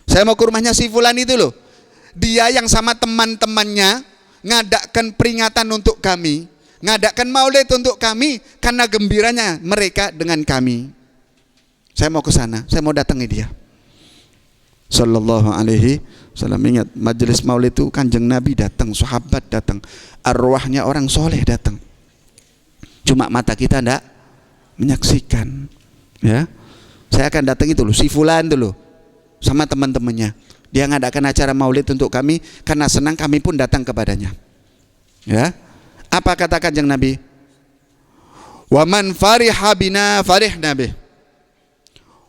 Saya mau ke rumahnya si fulan itu loh. Dia yang sama teman-temannya ngadakan peringatan untuk kami, ngadakan Maulid untuk kami karena gembiranya mereka dengan kami. Saya mau ke sana, saya mau datangi dia. Sallallahu alaihi wasallam. Ingat, majelis Maulid itu Kanjeng Nabi datang, sahabat datang, arwahnya orang soleh datang. Cuma mata kita enggak menyaksikan. Ya, saya akan datang itu loh, si fulan itu loh, sama teman-temannya. Dia ngadakan acara Maulid untuk kami karena senang, kami pun datang kepadanya. Ya, apa kata Kanjeng Nabi? Wa man fariha bina farihna bih.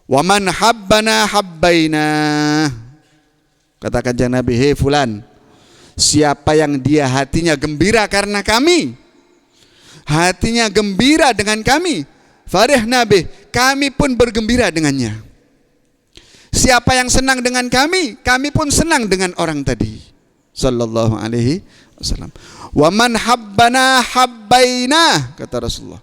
Wa man habbana habbaina. Kata Kanjeng Nabi, hei fulan, siapa yang dia hatinya gembira karena kami, hatinya gembira dengan kami, farihna bih, kami pun bergembira dengannya. Siapa yang senang dengan kami, kami pun senang dengan orang tadi. Sallallahu alaihi wasallam. Wa man habbana habbaina, kata Rasulullah.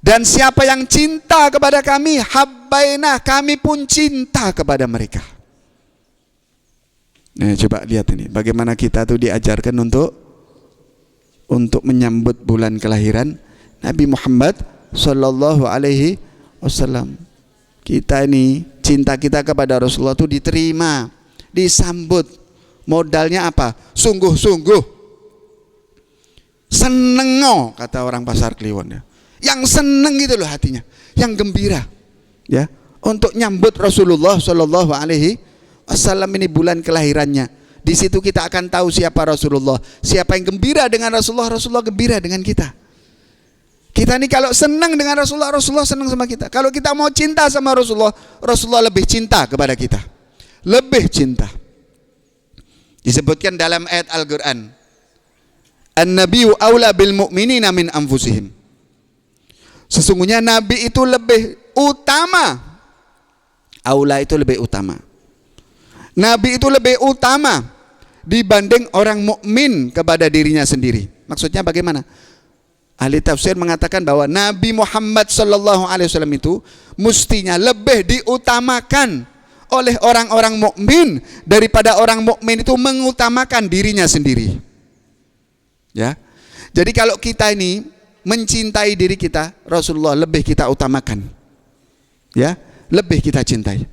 Dan siapa yang cinta kepada kami, habbaina, kami pun cinta kepada mereka. Nah, coba lihat ini, bagaimana kita tuh diajarkan untuk menyambut bulan kelahiran Nabi Muhammad sallallahu alaihi wasallam. Kita ini cinta kita kepada Rasulullah itu diterima, disambut. Modalnya apa? Sungguh-sungguh. Seneng, kata orang Pasar Kliwon ya. Yang seneng gitu loh hatinya, yang gembira, ya, untuk nyambut Rasulullah sallallahu alaihi wasallam ini bulan kelahirannya. Di situ kita akan tahu siapa Rasulullah. Siapa yang gembira dengan Rasulullah, Rasulullah gembira dengan kita. Kita nih kalau senang dengan Rasulullah, Rasulullah senang sama kita. Kalau kita mau cinta sama Rasulullah, Rasulullah lebih cinta kepada kita. Lebih cinta. Disebutkan dalam ayat Al-Quran, An-Nabiyyu aula bil mu'minina min anfusihim. Sesungguhnya Nabi itu lebih utama. Aula itu lebih utama. Nabi itu lebih utama dibanding orang mukmin kepada dirinya sendiri. Maksudnya bagaimana? Ahli tafsir mengatakan bahwa Nabi Muhammad sallallahu alaihi wasallam itu mestinya lebih diutamakan oleh orang-orang mukmin daripada orang mukmin itu mengutamakan dirinya sendiri. Ya. Jadi kalau kita ini mencintai diri kita, Rasulullah lebih kita utamakan. Ya, lebih kita cintai.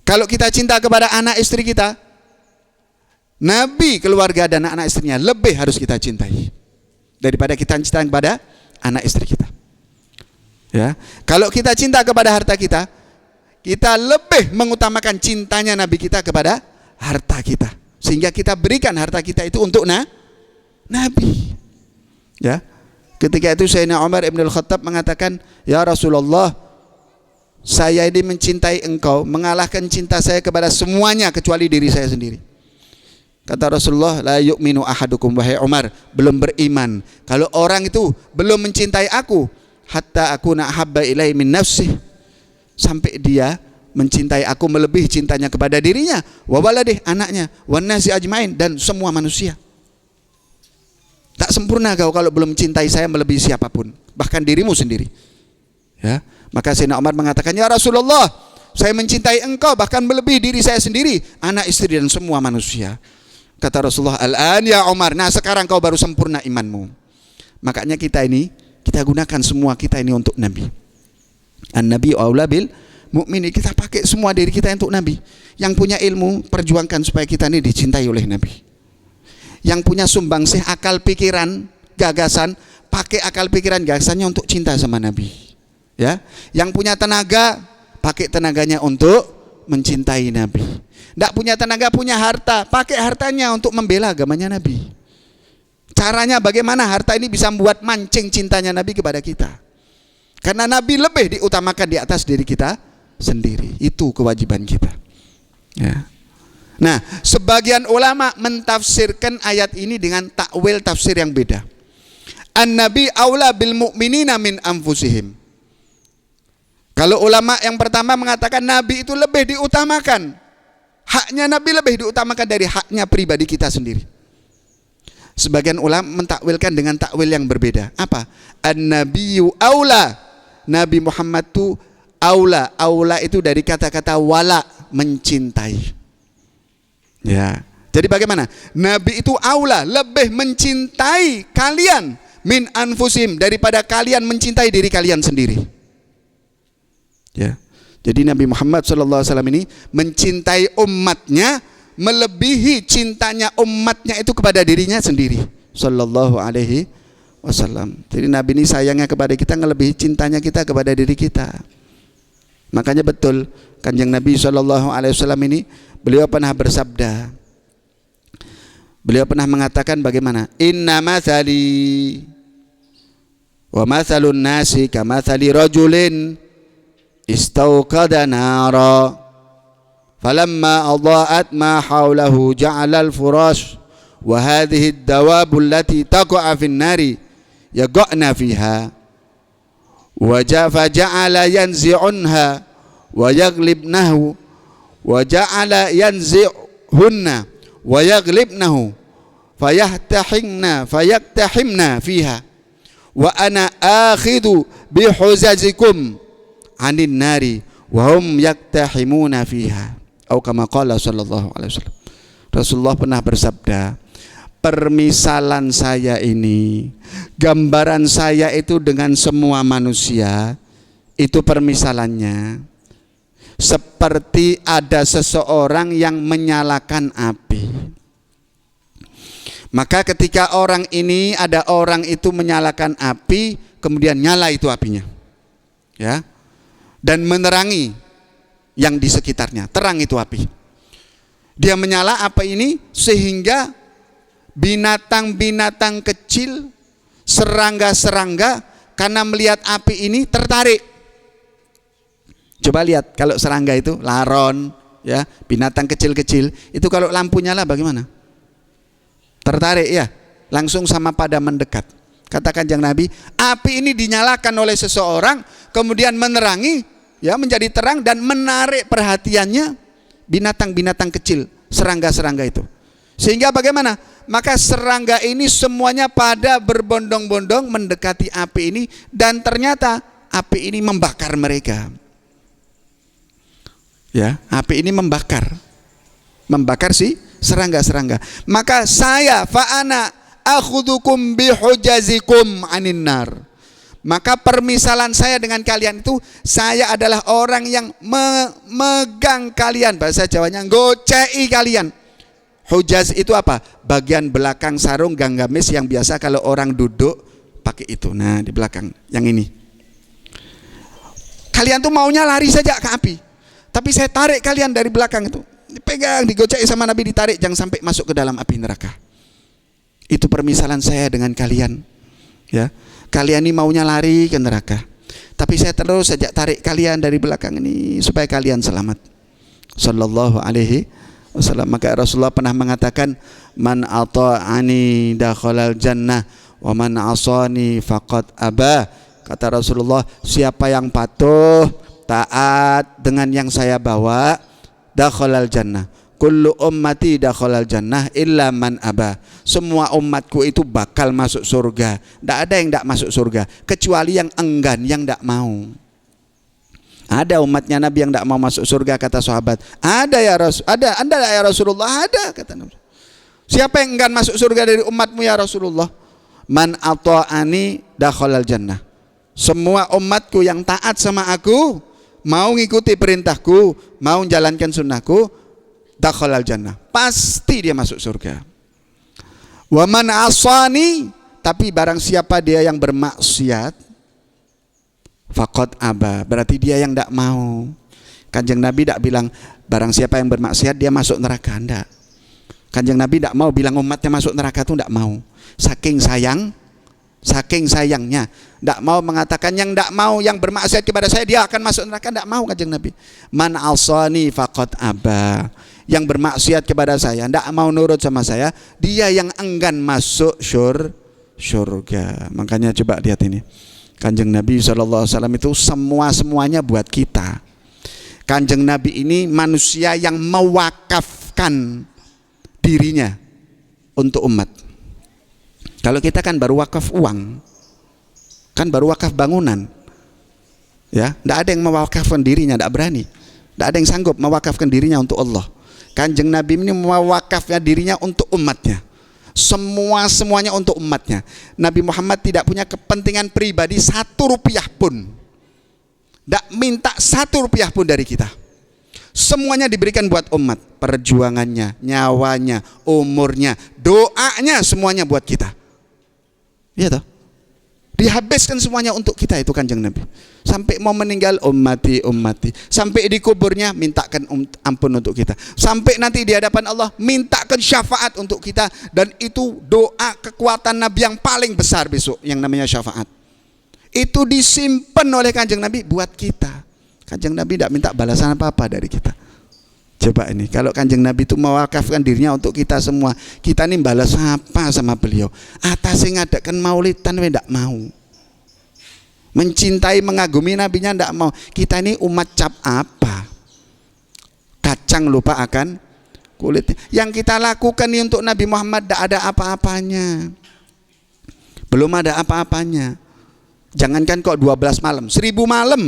Kalau kita cinta kepada anak istri kita, Nabi, keluarga dan anak istrinya lebih harus kita cintai daripada kita cinta kepada anak istri kita. Ya, kalau kita cinta kepada harta kita, kita lebih mengutamakan cintanya Nabi kita kepada harta kita, sehingga kita berikan harta kita itu untuk Nabi. Ya. Ketika itu Sayyidina Umar Ibn Al-Khattab mengatakan, "Ya Rasulullah, saya ini mencintai engkau, mengalahkan cinta saya kepada semuanya kecuali diri saya sendiri." Kata Rasulullah, "La yu'minu ahadukum," wahai Umar, belum beriman kalau orang itu belum mencintai aku, hatta akuna ahabba ilaihi min nafsihi, sampai dia mencintai aku melebihi cintanya kepada dirinya, wa waladih, anaknya, wan nasi ajmain, dan semua manusia. Tak sempurna kau kalau belum mencintai saya melebihi siapapun, bahkan dirimu sendiri. Ya, maka Sayyidina Umar mengatakan, "Ya Rasulullah, saya mencintai engkau bahkan melebihi diri saya sendiri, anak istri dan semua manusia." Kata Rasulullah, "Al-an ya Umar, nah sekarang kau baru sempurna imanmu." Makanya kita gunakan semua kita ini untuk Nabi. An-Nabi aula bil mu'mini, kita pakai semua diri kita untuk Nabi. Yang punya ilmu, perjuangkan supaya kita ini dicintai oleh Nabi. Yang punya sumbangsih akal pikiran, gagasan, pakai akal pikiran gagasannya untuk cinta sama Nabi. Ya, yang punya tenaga, pakai tenaganya untuk mencintai Nabi. Tidak punya tenaga, punya harta, pakai hartanya untuk membela agamanya Nabi. Caranya bagaimana harta ini bisa membuat mancing cintanya Nabi kepada kita? Karena Nabi lebih diutamakan di atas diri kita sendiri. Itu kewajiban kita. Ya. Nah, sebagian ulama mentafsirkan ayat ini dengan takwil tafsir yang beda. An-Nabi aula bil mu'minina min anfusihim. Kalau ulama yang pertama mengatakan Nabi itu lebih diutamakan, haknya Nabi lebih diutamakan dari haknya pribadi kita sendiri. Sebagian ulama mentakwilkan dengan takwil yang berbeda. Apa? An-Nabiyyu aula. Nabi Muhammad itu aula. Aula itu dari kata-kata wala, mencintai. Ya, jadi bagaimana? Nabi itu aula, lebih mencintai kalian min anfusim, daripada kalian mencintai diri kalian sendiri. Ya, jadi Nabi Muhammad SAW ini mencintai umatnya melebihi cintanya umatnya itu kepada dirinya sendiri. Sallallahu alaihi wasallam. Jadi Nabi ini sayangnya kepada kita melebihi cintanya kita kepada diri kita. Makanya betul Kanjeng Nabi SAW ini, beliau pernah bersabda, beliau pernah mengatakan bagaimana? Inna mathali wa mathalun nasi kamathali rajulin istauqada nara falamma adha'at ma hawlahu ja'ala al-furash wa hadhihi ad-dawabu allati taqa'a fin nari yaqa'na fiha wa ja'ala yanzi'unha wa yaglibnahu wa ja'ala yanzi'hunna wa yaglibnahu fayaktahimna fiha wa ana akhidhu bihuzazikum anin nari wa hum yaktahimuna fiha, atau kama qala sallallahu alaihi wasallam. Rasulullah pernah bersabda, permisalan saya ini, gambaran saya itu dengan semua manusia, itu permisalannya seperti ada seseorang yang menyalakan api. Maka ketika ada orang itu menyalakan api, kemudian nyala itu apinya, ya, dan menerangi yang di sekitarnya, terang itu api. Dia menyala api ini sehingga binatang-binatang kecil, serangga-serangga karena melihat api ini tertarik. Coba lihat kalau serangga itu, laron, ya, binatang kecil-kecil itu kalau lampu nyala bagaimana? Tertarik ya, langsung sama pada mendekat. Kata Kanjeng Nabi, api ini dinyalakan oleh seseorang, kemudian menerangi, ya, menjadi terang dan menarik perhatiannya binatang-binatang kecil, serangga-serangga itu. Sehingga bagaimana? Maka serangga ini semuanya pada berbondong-bondong mendekati api ini, dan ternyata api ini membakar mereka. Ya, api ini membakar si serangga-serangga. Maka saya fa'ana akhudukum bihujazikum anin nar. Maka permisalan saya dengan kalian itu, saya adalah orang yang memegang kalian, bahasa Jawanya ngocei kalian. Hujaz itu apa? Bagian belakang sarung ganggamis yang biasa kalau orang duduk pakai itu. Nah, di belakang yang ini. Kalian tuh maunya lari saja ke api, tapi saya tarik kalian dari belakang itu. Dipegang, digocei sama Nabi, ditarik, jangan sampai masuk ke dalam api neraka. Itu permisalan saya dengan kalian. Ya. Kalian ini maunya lari ke neraka, tapi saya terus saja tarik kalian dari belakang ini supaya kalian selamat. Sallallahu alaihi wasallam. Maka Rasulullah pernah mengatakan, man ata'ani dakhalal jannah wa man asani faqad aba. Kata Rasulullah, siapa yang patuh, taat dengan yang saya bawa, dakhalal jannah. Kullu ummati dakhalal jannah illa man aba. Semua umatku itu bakal masuk surga. Tidak ada yang tidak masuk surga kecuali yang enggan, yang tidak mau. Ada umatnya Nabi yang tidak mau masuk surga, kata sahabat. Ada ya Rasul, ada ya Rasulullah, ada, kata Nabi. Siapa yang enggan masuk surga dari umatmu ya Rasulullah? Man ata'ani dakhalal jannah. Semua umatku yang taat sama aku, mau ngikuti perintahku, mau menjalankan sunnahku, dakhalal jannah, pasti dia masuk surga. Wa man asani, tapi barang siapa dia yang bermaksiat, faqad aba, berarti dia yang tidak mau. Kanjeng Nabi tidak bilang barang siapa yang bermaksiat dia masuk neraka, enggak. Kanjeng Nabi tidak mau bilang umatnya masuk neraka, itu tidak mau. Saking sayangnya tidak mau mengatakan yang tidak mau, yang bermaksiat kepada saya dia akan masuk neraka, tidak mau Kanjeng Nabi. Man asani faqad aba, yang bermaksiat kepada saya, tidak mau nurut sama saya, dia yang enggan masuk surga. Makanya coba lihat ini, Kanjeng Nabi SAW itu semuanya buat kita. Kanjeng Nabi ini manusia yang mewakafkan dirinya untuk umat. Kalau kita kan baru wakaf uang, kan baru wakaf bangunan, ya, tidak ada yang mewakafkan dirinya, tidak berani, tidak ada yang sanggup mewakafkan dirinya untuk Allah. Kanjeng Nabi ini mewakafnya dirinya untuk umatnya, semuanya untuk umatnya. Nabi Muhammad tidak punya kepentingan pribadi 1 rupiah pun, tidak minta 1 rupiah pun dari kita. Semuanya diberikan buat umat, perjuangannya, nyawanya, umurnya, doanya, semuanya buat kita. Iya toh? Dihabiskan semuanya untuk kita itu Kanjeng Nabi. Sampai mau meninggal, ummati. Sampai di kuburnya mintakan ampun untuk kita. Sampai nanti di hadapan Allah mintakan syafaat untuk kita. Dan itu doa kekuatan Nabi yang paling besar besok, yang namanya syafaat. Itu disimpan oleh Kanjeng Nabi buat kita. Kanjeng Nabi tidak minta balasan apa-apa dari kita. Coba ini, kalau Kanjeng Nabi itu mewakafkan dirinya untuk kita semua, kita ini balas apa sama beliau? Atasnya ngadakan maulidan tidak mau, mencintai mengagumi nabinya tidak mau. Kita ini umat cap apa? Kacang lupa akan kulitnya. Yang kita lakukan ini untuk Nabi Muhammad tidak ada apa-apanya, belum ada apa-apanya. Jangankan kok 12 malam, 1000 malam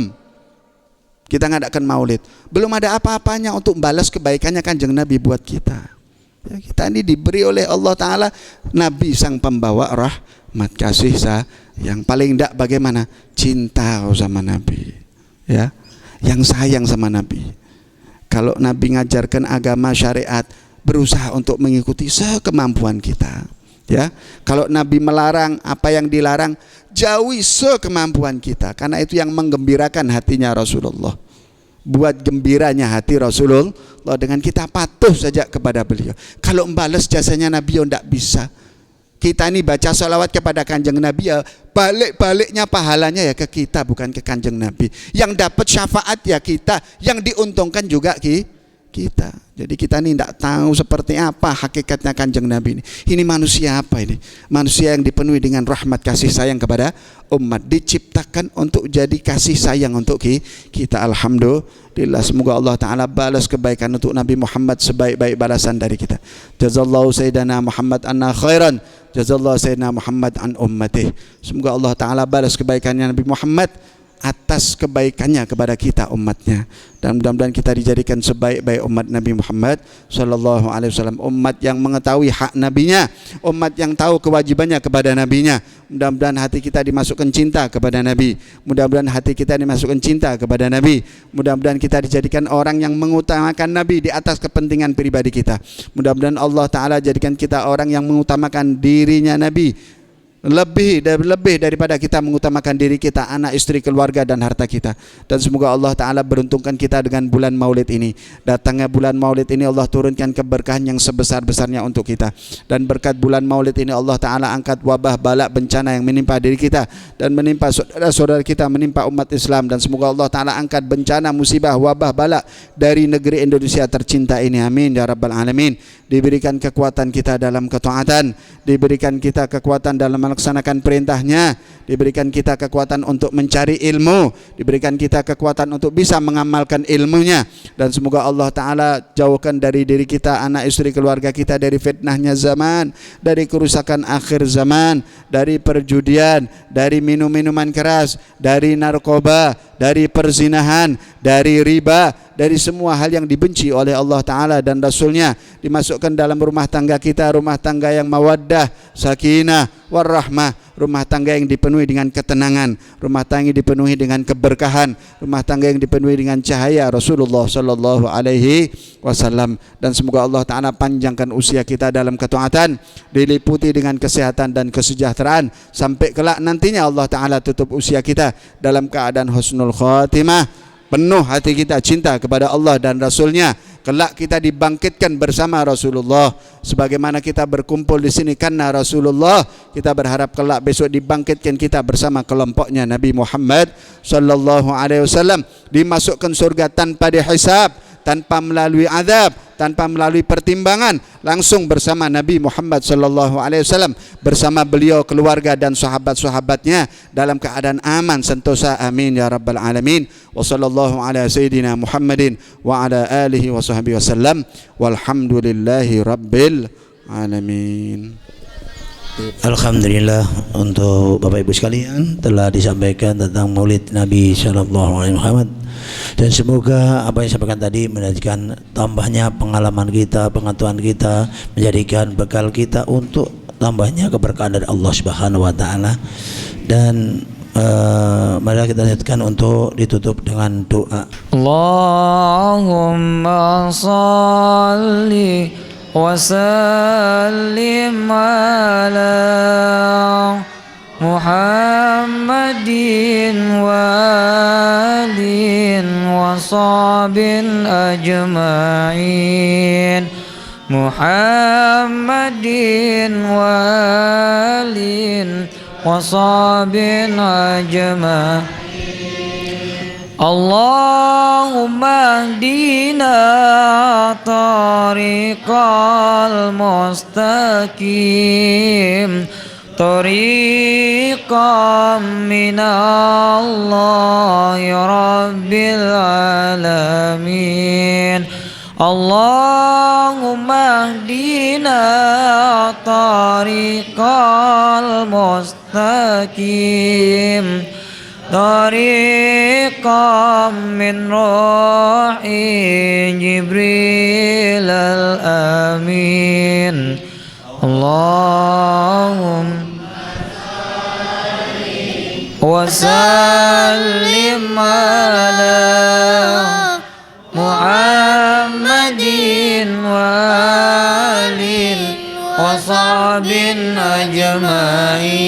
kita ngadakan maulid, belum ada apa-apanya untuk balas kebaikannya Kanjeng Nabi buat kita. Ya, kita ini diberi oleh Allah Ta'ala Nabi sang pembawa rahmat, kasih sayang. Paling tidak bagaimana? Cinta sama Nabi, ya, yang sayang sama Nabi. Kalau Nabi ngajarkan agama syariat, berusaha untuk mengikuti sekemampuan kita. Ya, kalau Nabi melarang apa yang dilarang, jauhi sekemampuan kita, karena itu yang menggembirakan hatinya Rasulullah. buat gembiranya hati Rasulullah dengan kita patuh saja kepada beliau. Kalau membalas jasanya Nabi tidak bisa. Kita ini baca salawat kepada kanjeng Nabi ya, balik-baliknya pahalanya ya ke kita, bukan ke kanjeng Nabi. Yang dapat syafaat ya kita, yang diuntungkan juga kita. Jadi kita ini tidak tahu seperti apa hakikatnya kanjeng Nabi ini. Ini manusia apa ini? Manusia yang dipenuhi dengan rahmat kasih sayang kepada umat, diciptakan untuk jadi kasih sayang untuk kita. Alhamdulillah, semoga Allah Ta'ala balas kebaikan untuk Nabi Muhammad sebaik-baik balasan dari kita. Jazallahu Sayyidina Muhammad anna khairan, jazallahu Sayyidina Muhammad an ummatih. Semoga Allah Ta'ala balas kebaikannya Nabi Muhammad atas kebaikannya kepada kita umatnya, dan mudah-mudahan kita dijadikan sebaik-baik umat Nabi Muhammad sallallahu alaihi wasallam, umat yang mengetahui hak nabinya, umat yang tahu kewajibannya kepada nabinya. Mudah-mudahan hati kita dimasukkan cinta kepada Nabi, mudah-mudahan hati kita dimasukkan cinta kepada Nabi, mudah-mudahan kita dijadikan orang yang mengutamakan Nabi di atas kepentingan pribadi kita. Mudah-mudahan Allah Ta'ala jadikan kita orang yang mengutamakan dirinya Nabi lebih daripada kita mengutamakan diri kita, anak, istri, keluarga dan harta kita. Dan semoga Allah Ta'ala beruntungkan kita dengan bulan Maulid ini. Datangnya bulan Maulid ini Allah turunkan keberkahan yang sebesar-besarnya untuk kita, dan berkat bulan Maulid ini Allah Ta'ala angkat wabah balak bencana yang menimpa diri kita dan menimpa saudara-saudara kita, menimpa umat Islam. Dan semoga Allah Ta'ala angkat bencana, musibah, wabah balak dari negeri Indonesia tercinta ini, amin ya rabbal alamin. Diberikan kekuatan kita dalam ketaatan, diberikan kita kekuatan dalam melaksanakan perintahnya, diberikan kita kekuatan untuk mencari ilmu, diberikan kita kekuatan untuk bisa mengamalkan ilmunya. Dan semoga Allah Ta'ala jauhkan dari diri kita, anak, istri, keluarga kita dari fitnahnya zaman, dari kerusakan akhir zaman, dari perjudian, dari minum-minuman keras, dari narkoba, dari perzinahan, dari riba, dari semua hal yang dibenci oleh Allah Ta'ala dan Rasulnya. Dimasukkan dalam rumah tangga kita, rumah tangga yang mawaddah, sakinah, warahmah, rumah tangga yang dipenuhi dengan ketenangan, rumah tangga yang dipenuhi dengan keberkahan, rumah tangga yang dipenuhi dengan cahaya Rasulullah Sallallahu Alaihi Wasallam. Dan semoga Allah Ta'ala panjangkan usia kita dalam ketaatan, diliputi dengan kesehatan dan kesejahteraan, sampai kelak nantinya Allah Ta'ala tutup usia kita dalam keadaan husnul khatimah, penuh hati kita cinta kepada Allah dan Rasulnya. Kelak kita dibangkitkan bersama Rasulullah, sebagaimana kita berkumpul di sini karena Rasulullah. Kita berharap kelak besok dibangkitkan kita bersama kelompoknya Nabi Muhammad sallallahu alaihi wasallam, dimasukkan surga tanpa dihisab, tanpa melalui azab, tanpa melalui pertimbangan, langsung bersama Nabi Muhammad sallallahu alaihi wasallam, bersama beliau, keluarga dan sahabat-sahabatnya dalam keadaan aman sentosa, amin ya rabbal alamin. Wa sallallahu ala sayyidina Muhammadin wa ala alihi wa sahbihi wasallam, walhamdulillahi rabbil alamin. Alhamdulillah, untuk Bapak Ibu sekalian telah disampaikan tentang Maulid Nabi sallallahu alaihi Muhammad, dan semoga apa yang disampaikan tadi menjadikan tambahnya pengalaman kita, pengetahuan kita, menjadikan bekal kita untuk tambahnya keberkahan dari Allah Subhanahu wa taala. Dan mari kita lanjutkan untuk ditutup dengan doa. Allahumma salli wa sallim ala Muhammadin wa alin wa sahbin ajma'in. Muhammadin wa alin wa sahbin ajma'in. Allahumma hdina tariqal mustaqim, tariqam minallahi rabbil alamin. Allahumma hdina tariqal mustaqim, tariqam min ruhi Jibril al-amin. Allahumma wa sallim ala Muhammadin wa alin wa sahbin ajma'in.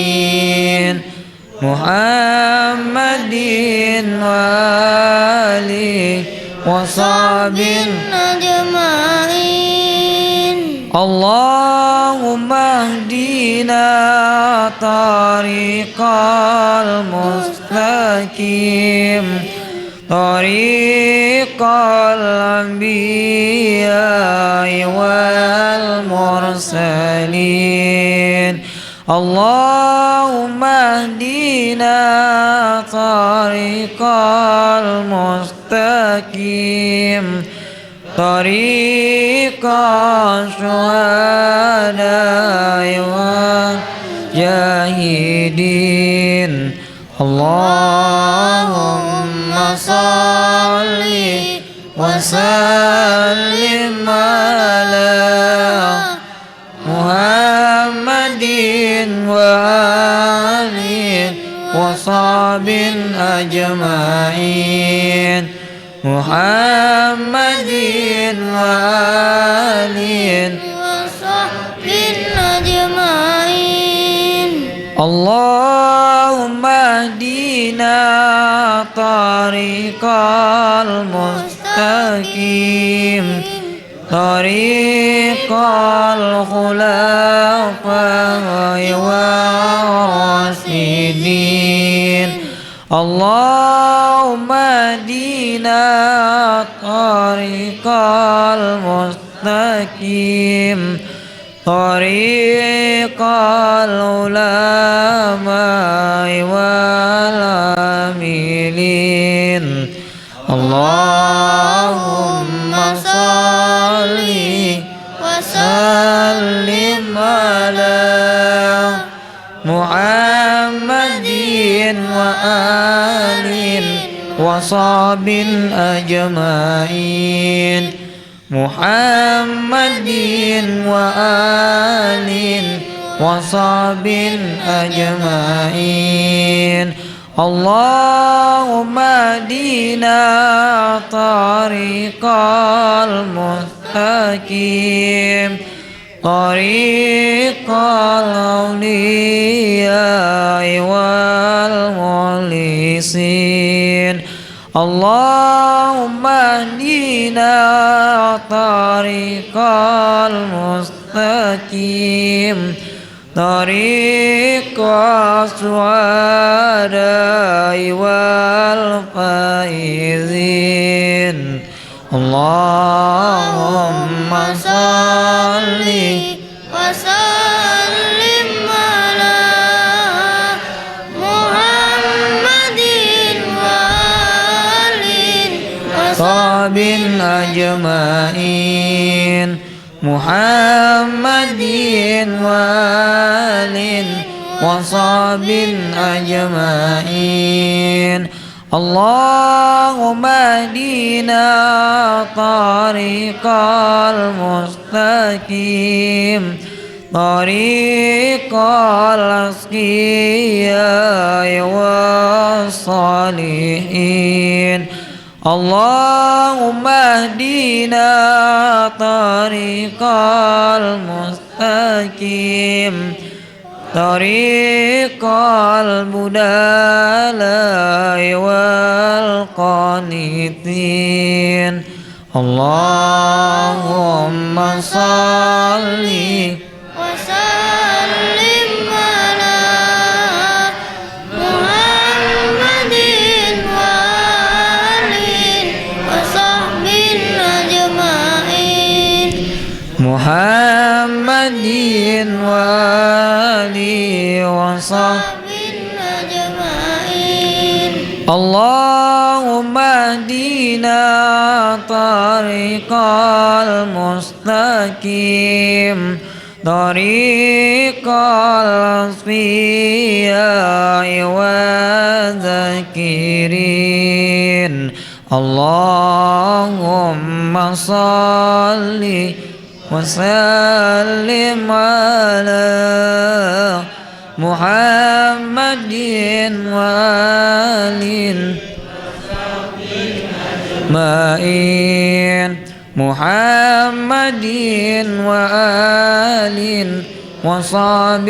Muhammadin wa alihi وصحب أجمعين اللهم اهدنا طريق المستقيم طريق الأنبياء والمرسلين اللهم اهدنا طريق المستقيم طريق الشهداء والجاهدين اللهم صل وسلم على محمد وآله وصحب أجمعين محمد وآله وصحب أجمعين اللهم اهدنا طريق المستقيم طريق الخلفاء والراشدين اللهم اهدنا طريق المستقيم طريق العلماء والعاملين اللهم صل وسلم على محمد وآله وصحب أجمعين محمد وآله وصحب أجمعين اللهم اهدنا طريق المستقيم طريق الأولياء والمخلصين اللهم اهدنا طريق المستقيم طريق السعداء والفائزين اللهم صل وسلم على محمد وآله وصحب أجمعين محمد وآله وصحب أجمعين اللهم اهدنا طريق المستقيم طريق الأصفياء والصالحين اللهم اهدنا طريق المستقيم طريق البدلاء والقانتين اللهم صل وسلم على محمد وآله وصحبه أجمعين محمد وآله وصحبه أجمعين اللهم اهدنا طريق المستقيم طريق الأصفياء والذاكرين اللهم صل وسلم على محمد وآله أجمعين محمد وآله وصحب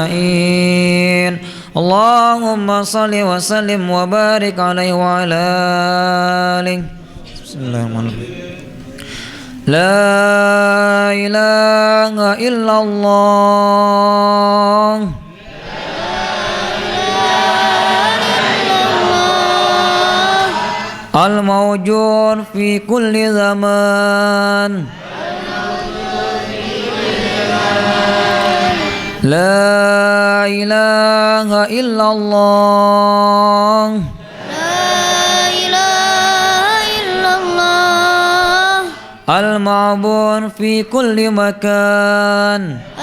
أجمعين اللهم صل وسلم وبارك عليه وعلى آله. بسم الله الرحمن الرحيم. لا إله إلا الله الموجود في كل زمان لا إله إلا الله المعبود في كل مكان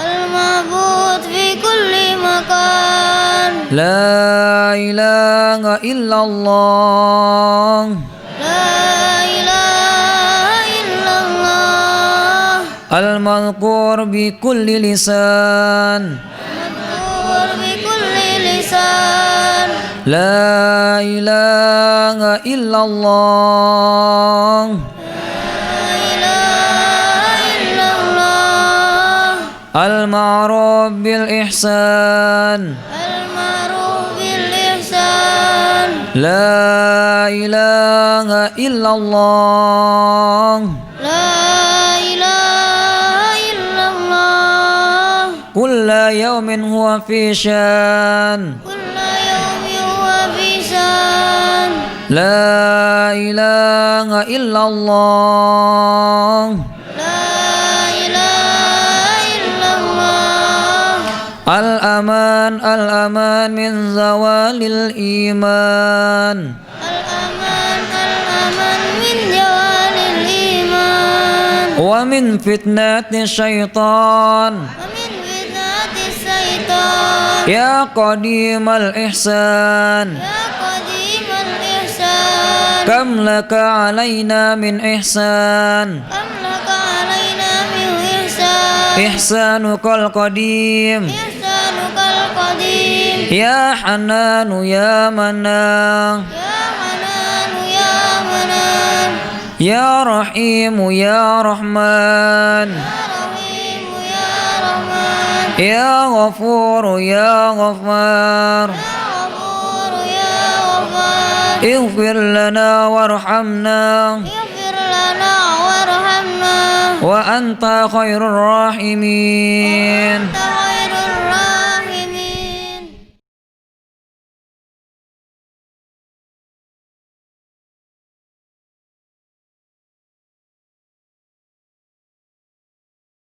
المعبود في كل مكان لا إله إلا الله لا إله إلا الله المذكور بكل لسان المذكور بكل لسان لا إله إلا الله المعروف بالإحسان المعروف بالإحسان لا إله إلا الله لا إله إلا الله كل يوم هو في شان كل يوم هو في شان لا إله إلا الله الأمان الأمان من زوال الإيمان الأمان الأمان من زوال الإيمان ومن فتنة الشيطان ومن فتنة الشيطان يا قديم الإحسان يا قديم الإحسان كم لك علينا من إحسان كم لك علينا من إحسان إحسانك القديم إحسانك القديم يا حنان يا منان يا حنان يا منان يا رحيم يا رحمن يا رحيم يا رحمن يا غفور يا غفار يا غفور يا غفار اغفر لنا وارحمنا اغفر لنا وارحمنا وأنت خير الراحمين أنت خير